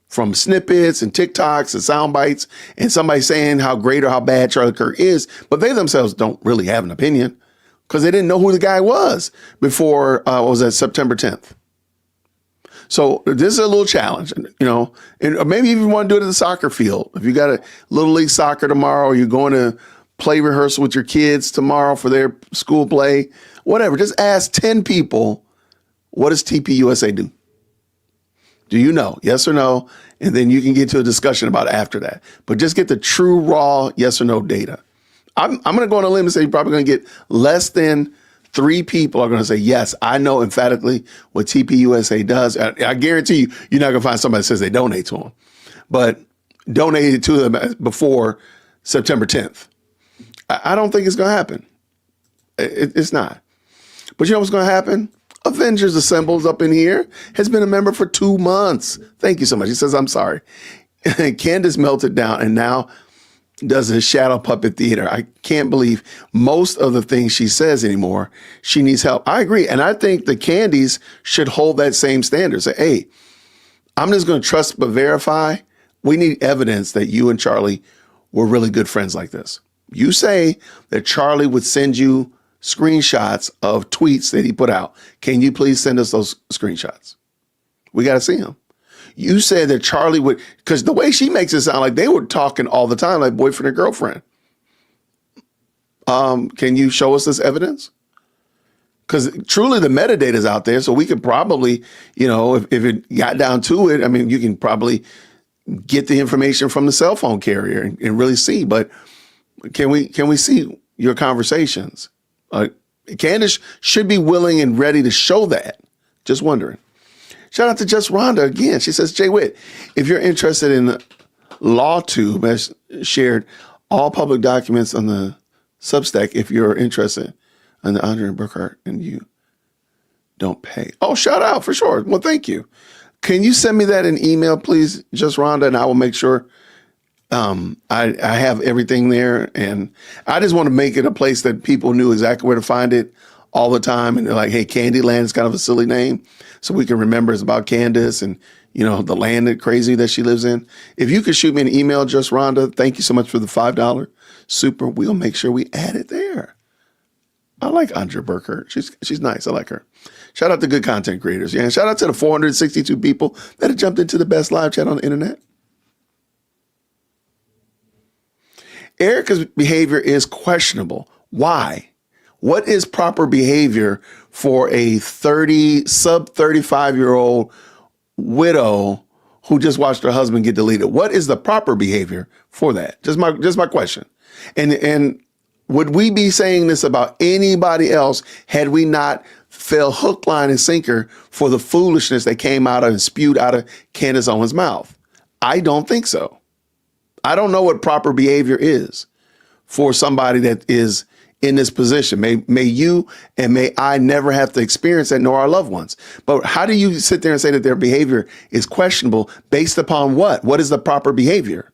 from snippets and TikToks and sound bites and somebody saying how great or how bad Charlie Kirk is, but they themselves don't really have an opinion because they didn't know who the guy was before, September 10th. So this is a little challenge, and or maybe even want to do it at the soccer field. If you got a little league soccer tomorrow, or you're going to play rehearsal with your kids tomorrow for their school play, whatever, just ask 10 people, what does TPUSA do? Do you know? Yes or no? And then you can get to a discussion about it after that. But just get the true, raw, yes or no data. I'm going to go on a limb and say you're probably going to get less than 3 people are going to say, yes, I know emphatically what TPUSA does. I guarantee you're not going to find somebody that says they donate to them, but donated to them before September 10th. I don't think it's going to happen. It's not. But you know what's going to happen? Avengers Assembles up in here has been a member for 2 months. Thank you so much. He says, I'm sorry. Candace melted down and now does a shadow puppet theater. I can't believe most of the things she says anymore. She needs help. I agree. And I think the Candies should hold that same standard. Say, hey, I'm just going to trust but verify. We need evidence that you and Charlie were really good friends like this. You say that Charlie would send you screenshots of tweets that he put out. Can you please send us those screenshots? We got to see them. You said that Charlie would, because the way she makes it sound like they were talking all the time, like boyfriend and girlfriend. Can you show us this evidence? Because truly the metadata is out there, so we could probably, if it got down to it, I mean, you can probably get the information from the cell phone carrier and really see. But can we see your conversations? Candace should be willing and ready to show that. Just wondering. Shout out to Just Rhonda again. She says, Jay Witt, if you're interested in LawTube, has shared all public documents on the Substack. If you're interested in the Andre Burkhart and you don't pay. Oh, shout out for sure. Well, thank you. Can you send me that in email, please, Just Rhonda, and I will make sure I have everything there. And I just want to make it a place that people knew exactly where to find it all the time. And they're like, hey, Candyland is kind of a silly name. So we can remember it's about Candace and, the land that crazy that she lives in. If you could shoot me an email, Just Rhonda, thank you so much for the $5 super. We'll make sure we add it there. I like Andre Burkhart. She's nice. I like her. Shout out to good content creators. Yeah. And shout out to the 462 people that have jumped into the best live chat on the internet. Erica's behavior is questionable. Why? What is proper behavior for a sub 35-year-old widow who just watched her husband get deleted? What is the proper behavior for that? Just my question. And would we be saying this about anybody else had we not fell hook, line, and sinker for the foolishness that came out of and spewed out of Candace Owens' mouth? I don't think so. I don't know what proper behavior is for somebody that is in this position. May you and may I never have to experience that, nor our loved ones. But how do you sit there and say that their behavior is questionable based upon what? What is the proper behavior?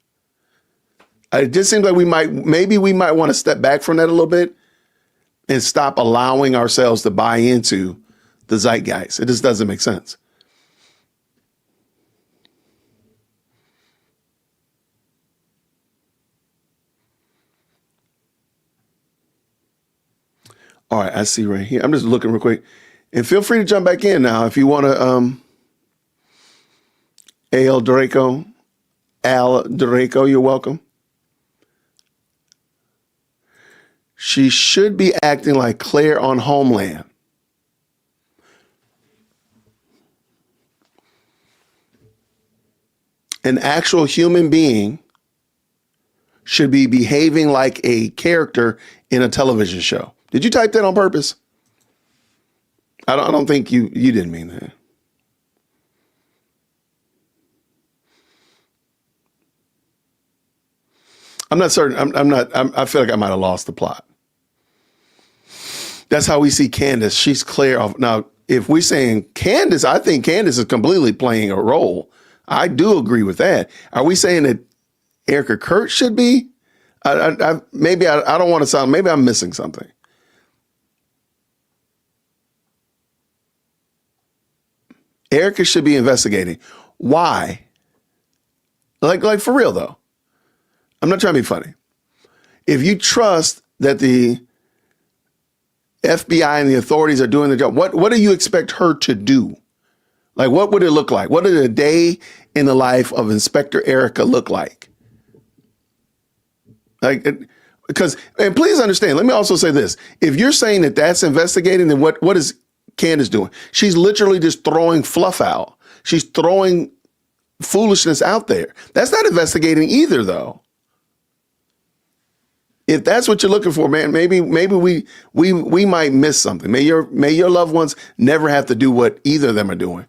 It just seems like we might want to step back from that a little bit and stop allowing ourselves to buy into the zeitgeist. It just doesn't make sense. All right, I see right here. I'm just looking real quick. And feel free to jump back in now if you want to. Al Draco, you're welcome. She should be acting like Claire on Homeland. An actual human being should be behaving like a character in a television show. Did you type that on purpose? I don't think you didn't mean that. I'm not certain. I feel like I might have lost the plot. That's how we see Candace. She's Claire. Now, if we're saying Candace, I think Candace is completely playing a role. I do agree with that. Are we saying that Erica Kurt should be? Maybe I don't want to sound, maybe I'm missing something. Erica should be investigating. Why? Like for real though. I'm not trying to be funny. If you trust that the FBI and the authorities are doing their job, what do you expect her to do? Like, what would it look like? What did a day in the life of Inspector Erica look like? Like, because, and please understand, let me also say this. If you're saying that that's investigating, then what is Candace doing? She's literally just throwing fluff out. She's throwing foolishness out there. That's not investigating either, though. If that's what you're looking for, man, maybe we might miss something. May your loved ones never have to do what either of them are doing.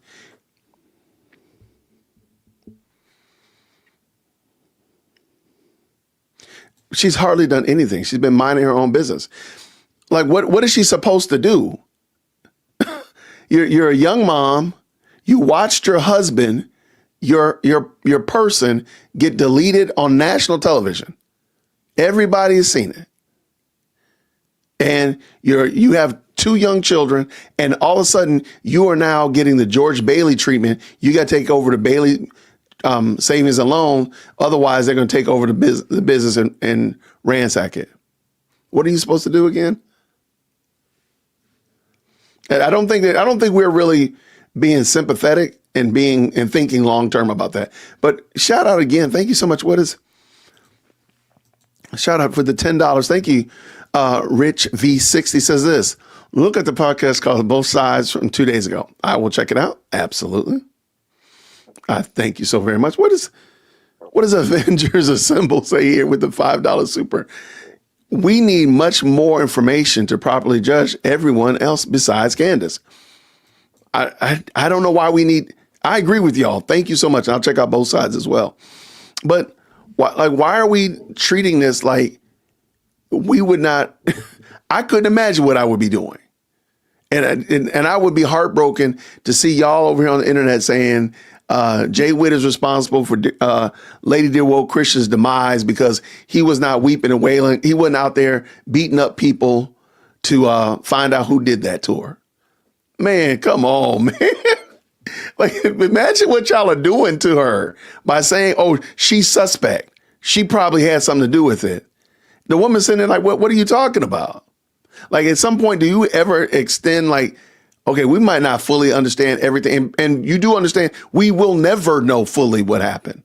She's hardly done anything. She's been minding her own business. Like, what is she supposed to do? You're a young mom. You watched your husband, your person, get deleted on national television. Everybody has seen it. And you have 2 young children, and all of a sudden you are now getting the George Bailey treatment. You got to take over the Bailey savings and loan. Otherwise, they're going to take over the business and ransack it. What are you supposed to do again? And I don't think we're really being sympathetic and thinking long term about that. But shout out again. Thank you so much. Shout out for the $10. Thank you. Rich V60 says this. Look at the podcast called Both Sides from 2 days ago. I will check it out. Absolutely. I thank you so very much. What does Avengers Assemble say here with the $5 super? We need much more information to properly judge everyone else besides Candace. I don't know why we need. I agree with y'all. Thank you so much. I'll check out Both Sides as well. But why are we treating this like we would not? I couldn't imagine what I would be doing. And I would be heartbroken to see y'all over here on the internet saying Jay Witt is responsible for Lady Dear Woke Christian's demise because he was not weeping and wailing. He wasn't out there beating up people to find out who did that to her. Man, come on, man. Like, imagine what y'all are doing to her by saying, oh, she's suspect. She probably had something to do with it. The woman's sitting there like, what are you talking about? Like, at some point, do you ever extend like, okay, we might not fully understand everything. And you do understand we will never know fully what happened.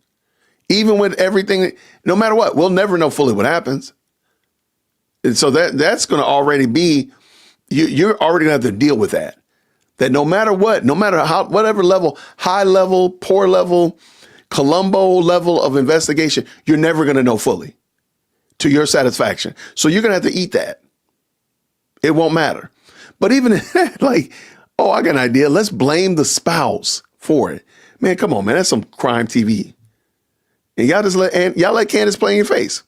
Even with everything, no matter what, we'll never know fully what happens. And so that's going to already be, you're already going to have to deal with that. That no matter what, no matter how, whatever level, high level, poor level, Columbo level of investigation, you're never going to know fully to your satisfaction. So you're going to have to eat that. It won't matter. But even like, oh, I got an idea. Let's blame the spouse for it. Man, come on, man. That's some crime TV. And y'all let Candace play in your face.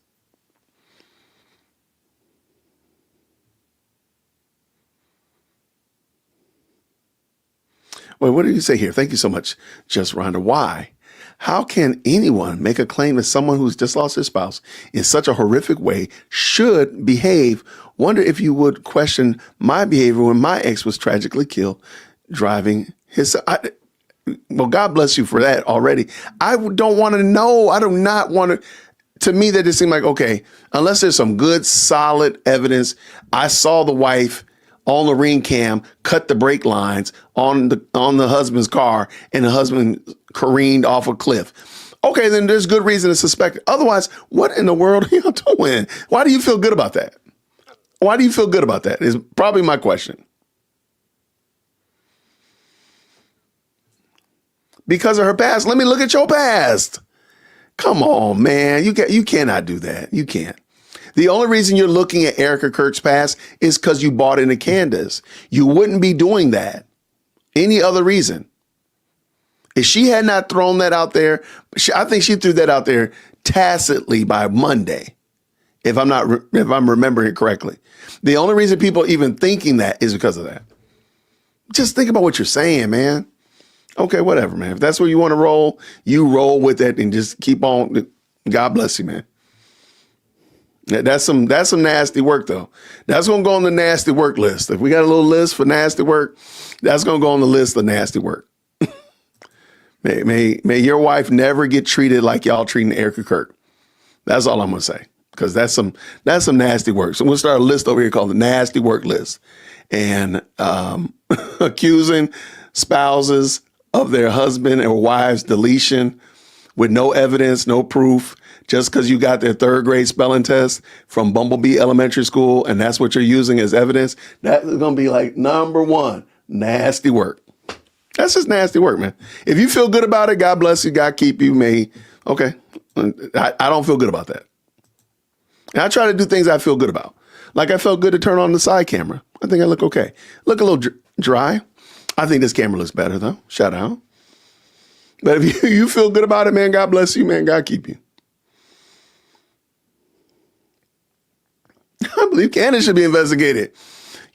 Wait, what did you say here? Thank you so much, Just Rhonda. Why? How can anyone make a claim that someone who's just lost their spouse in such a horrific way should behave? Wonder if you would question my behavior when my ex was tragically killed driving his. Well, God bless you for that already. I don't want to know. I do not want to. To me, that just seemed like, okay, unless there's some good, solid evidence. I saw the wife on the ring cam cut the brake lines on the husband's car, and the husband careened off a cliff. Okay, then there's good reason to suspect it. Otherwise, what in the world are y'all doing? Why do you feel good about that? Why do you feel good about that is probably my question. Because of her past. Let me look at your past. Come on, man. You cannot do that. You can't. The only reason you're looking at Erica Kirk's past is because you bought into Candace. You wouldn't be doing that. Any other reason? If she had not thrown that out there, I think she threw that out there tacitly by Monday. If I'm remembering it correctly. The only reason people are even thinking that is because of that. Just think about what you're saying, man. Okay, whatever, man. If that's where you want to roll, you roll with it and just keep on. God bless you, man. That's some nasty work, though. That's going to go on the nasty work list. If we got a little list for nasty work, that's going to go on the list of nasty work. May your wife never get treated like y'all treating Erica Kirk. That's all I'm going to say. Because that's some nasty work. So we'll start a list over here called the nasty work list. And accusing spouses of their husband or wife's deletion with no evidence, no proof, just because you got their third grade spelling test from Bumblebee Elementary School and that's what you're using as evidence, that is going to be like number one, nasty work. That's just nasty work, man. If you feel good about it, God bless you, God keep you, may. Okay. I don't feel good about that. And I try to do things I feel good about. Like I felt good to turn on the side camera. I think I look okay. Look a little dry. I think this camera looks better though. Shout out. But if you feel good about it, man, God bless you, man. God keep you. I believe Candace should be investigated.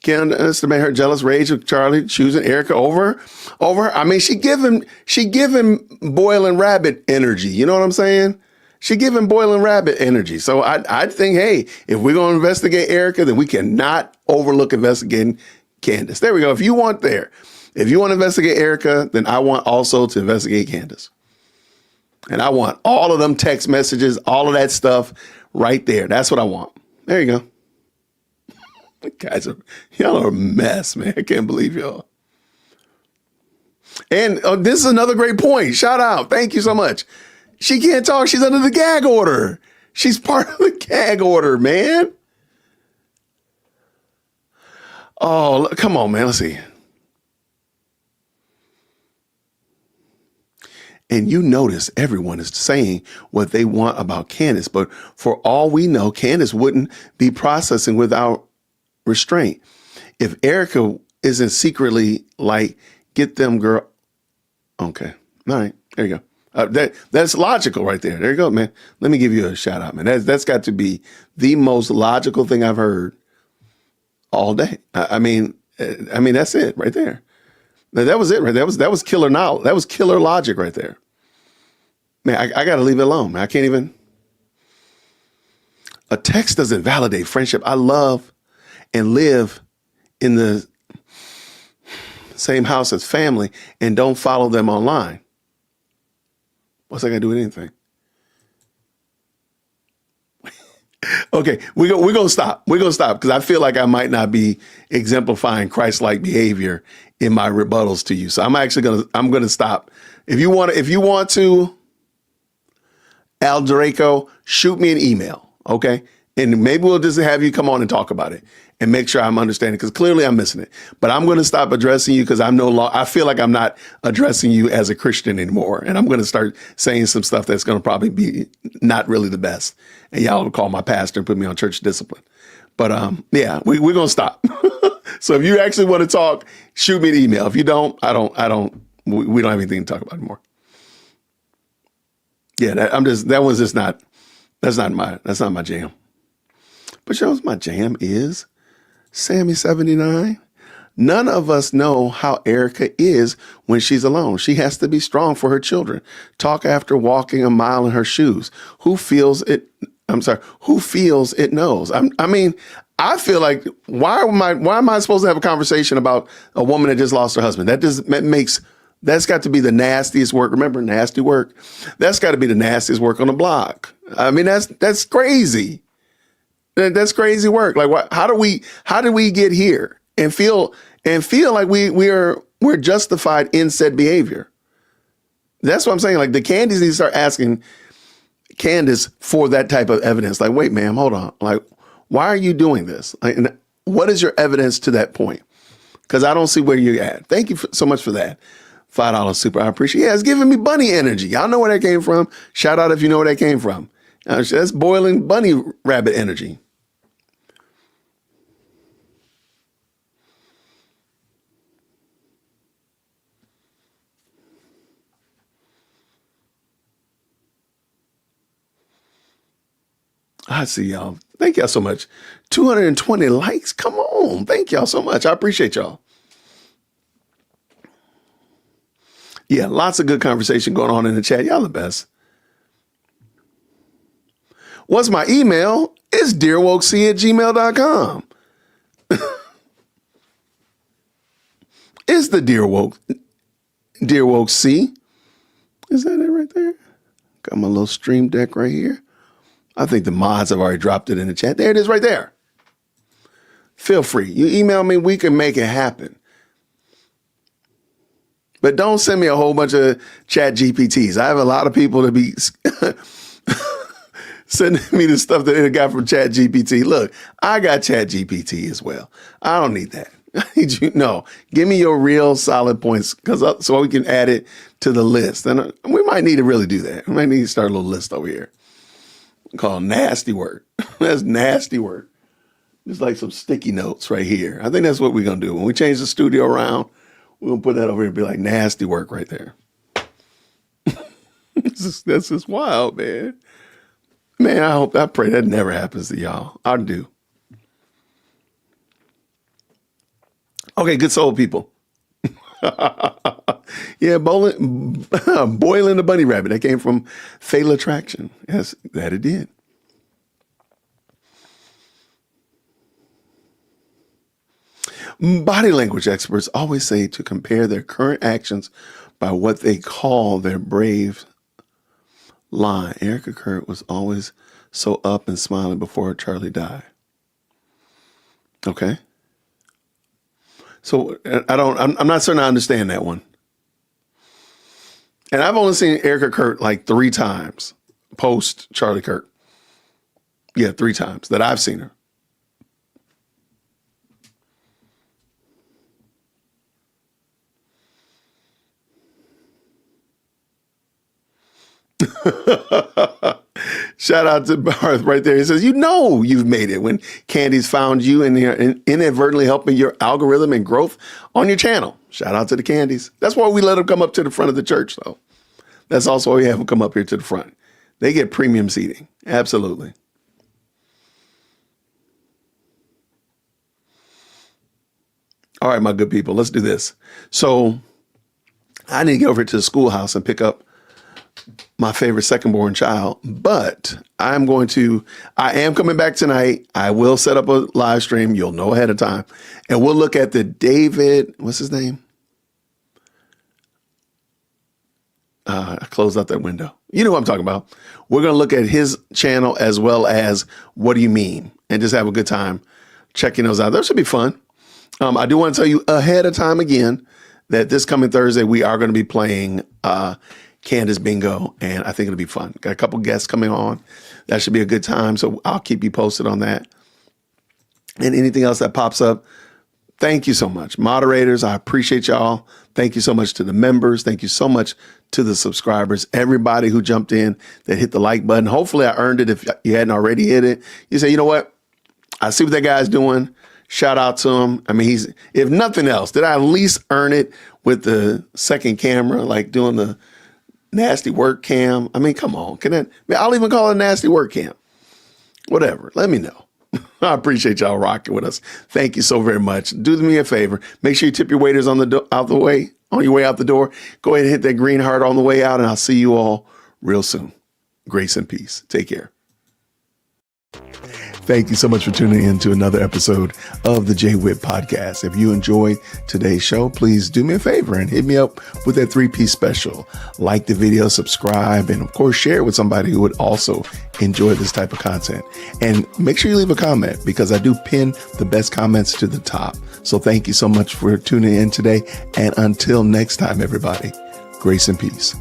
Candace made her jealous rage of Charlie choosing Erica over her. I mean, she give him boiling rabbit energy. You know what I'm saying? She give him boiling rabbit energy. So I think, hey, if we're going to investigate Erica, then we cannot overlook investigating Candace. There we go. If you want to investigate Erica, then I want also to investigate Candace. And I want all of them text messages, all of that stuff right there. That's what I want. There you go. Guys, y'all are a mess, man. I can't believe y'all. And this is another great point. Shout out. Thank you so much. She can't talk. She's under the gag order. She's part of the gag order, man. Oh, come on, man. Let's see. And you notice everyone is saying what they want about Candace. But for all we know, Candace wouldn't be processing without restraint. If Erica isn't secretly like, get them, girl. Okay. All right. There you go. That's logical right there. There you go, man. Let me give you a shout out, man. That's got to be the most logical thing I've heard all day. I mean, that's it right there. That was it, right? That was killer knowledge. That was killer logic right there. Man, I got to leave it alone, man. I can't even. A text doesn't validate friendship. I love and live in the same house as family and don't follow them online. What's that got to do with anything? Okay, we're going to stop. We're going to stop because I feel like I might not be exemplifying Christ-like behavior in my rebuttals to you. So I'm going to stop. If you want to, Al Draco, shoot me an email, okay? And maybe we'll just have you come on and talk about it and make sure I'm understanding because clearly I'm missing it. But I'm going to stop addressing you because I feel like I'm not addressing you as a Christian anymore. And I'm going to start saying some stuff that's going to probably be not really the best. And y'all will call my pastor and put me on church discipline. But yeah, we're going to stop. So if you actually want to talk, shoot me an email. If you don't, we don't have anything to talk about anymore. Yeah, that's not my jam. But you know what my jam is? Sammy 79. None of us know how Erica is when she's alone. She has to be strong for her children. Talk after walking a mile in her shoes. Who feels it? I'm sorry. Who feels it knows? I feel like why am I supposed to have a conversation about a woman that just lost her husband? That's got to be the nastiest work. Remember, nasty work? That's got to be the nastiest work on the block. I mean, that's crazy. That's crazy work. Like, how do we get here and feel like we're justified in said behavior? That's what I'm saying. Like the Candies need to start asking Candace for that type of evidence. Like, wait, ma'am, hold on. Like, why are you doing this? Like, and what is your evidence to that point? Because I don't see where you're at. Thank you so much for that. $5 super. I appreciate it. Yeah, it's giving me bunny energy. Y'all know where that came from. Shout out if you know where that came from. That's boiling bunny rabbit energy. I see y'all. Thank y'all so much. 220 likes. Come on. Thank y'all so much. I appreciate y'all. Yeah, lots of good conversation going on in the chat. Y'all the best. What's my email? It's dearwokec@gmail.com. It's the Dearwoke C. Is that it right there? Got my little stream deck right here. I think the mods have already dropped it in the chat. There it is right there. Feel free. You email me, we can make it happen. But don't send me a whole bunch of chat GPTs. I have a lot of people to be sending me the stuff that they got from chat GPT. Look, I got chat GPT as well. I don't need that. I need you. No, give me your real solid points so we can add it to the list. And we might need to really do that. We might need to start a little list over here called nasty work. That's nasty work. Just like some sticky notes right here. I think that's what we're going to do. When we change the studio around, we're going to put that over here and be like nasty work right there. That's just wild, man. Man, I pray that never happens to y'all. I do. Okay, good soul people. Yeah, boiling the bunny rabbit. That came from Fatal Attraction. Yes, that it did. Body language experts always say to compare their current actions by what they call their brave line. Erica Kurt was always so up and smiling before Charlie died. Okay. So I'm not certain I understand that one. And I've only seen Erica Kurt like 3 times post Charlie Kirk. Yeah, 3 times that I've seen her. Shout out to Barth right there. He says, you've made it when Candace found you and inadvertently helping your algorithm and growth on your channel. Shout out to the Candies. That's why we let them come up to the front of the church, though. That's also why we have them come up here to the front. They get premium seating. Absolutely. All right, my good people, let's do this. So I need to get over to the schoolhouse and pick up my favorite second-born child, but I am coming back tonight. I will set up a live stream. You'll know ahead of time. And we'll look at the David, what's his name? I closed out that window. You know what I'm talking about. We're going to look at his channel as well as What Do You Mean? And just have a good time checking those out. Those should be fun. I do want to tell you ahead of time again that this coming Thursday, we are going to be playing Candace Bingo, and I think it'll be fun. Got a couple guests coming on. That should be a good time, so I'll keep you posted on that. And anything else that pops up, thank you so much. Moderators, I appreciate y'all. Thank you so much to the members. Thank you so much to the subscribers. Everybody who jumped in, that hit the like button. Hopefully I earned it if you hadn't already hit it. You say, you know what? I see what that guy's doing. Shout out to him. I mean, if nothing else, did I at least earn it with the second camera, like doing the nasty work cam? I mean, come on. I'll even call it nasty work cam. Whatever. Let me know. I appreciate y'all rocking with us. Thank you so very much. Do me a favor. Make sure you tip your waiters on your way out the door. Go ahead and hit that green heart on the way out, and I'll see you all real soon. Grace and peace. Take care. Thank you so much for tuning in to another episode of the Jay Whitt Podcast. If you enjoyed today's show, please do me a favor and hit me up with that 3-piece special. Like the video, subscribe, and of course, share it with somebody who would also enjoy this type of content. And make sure you leave a comment because I do pin the best comments to the top. So thank you so much for tuning in today. And until next time, everybody, grace and peace.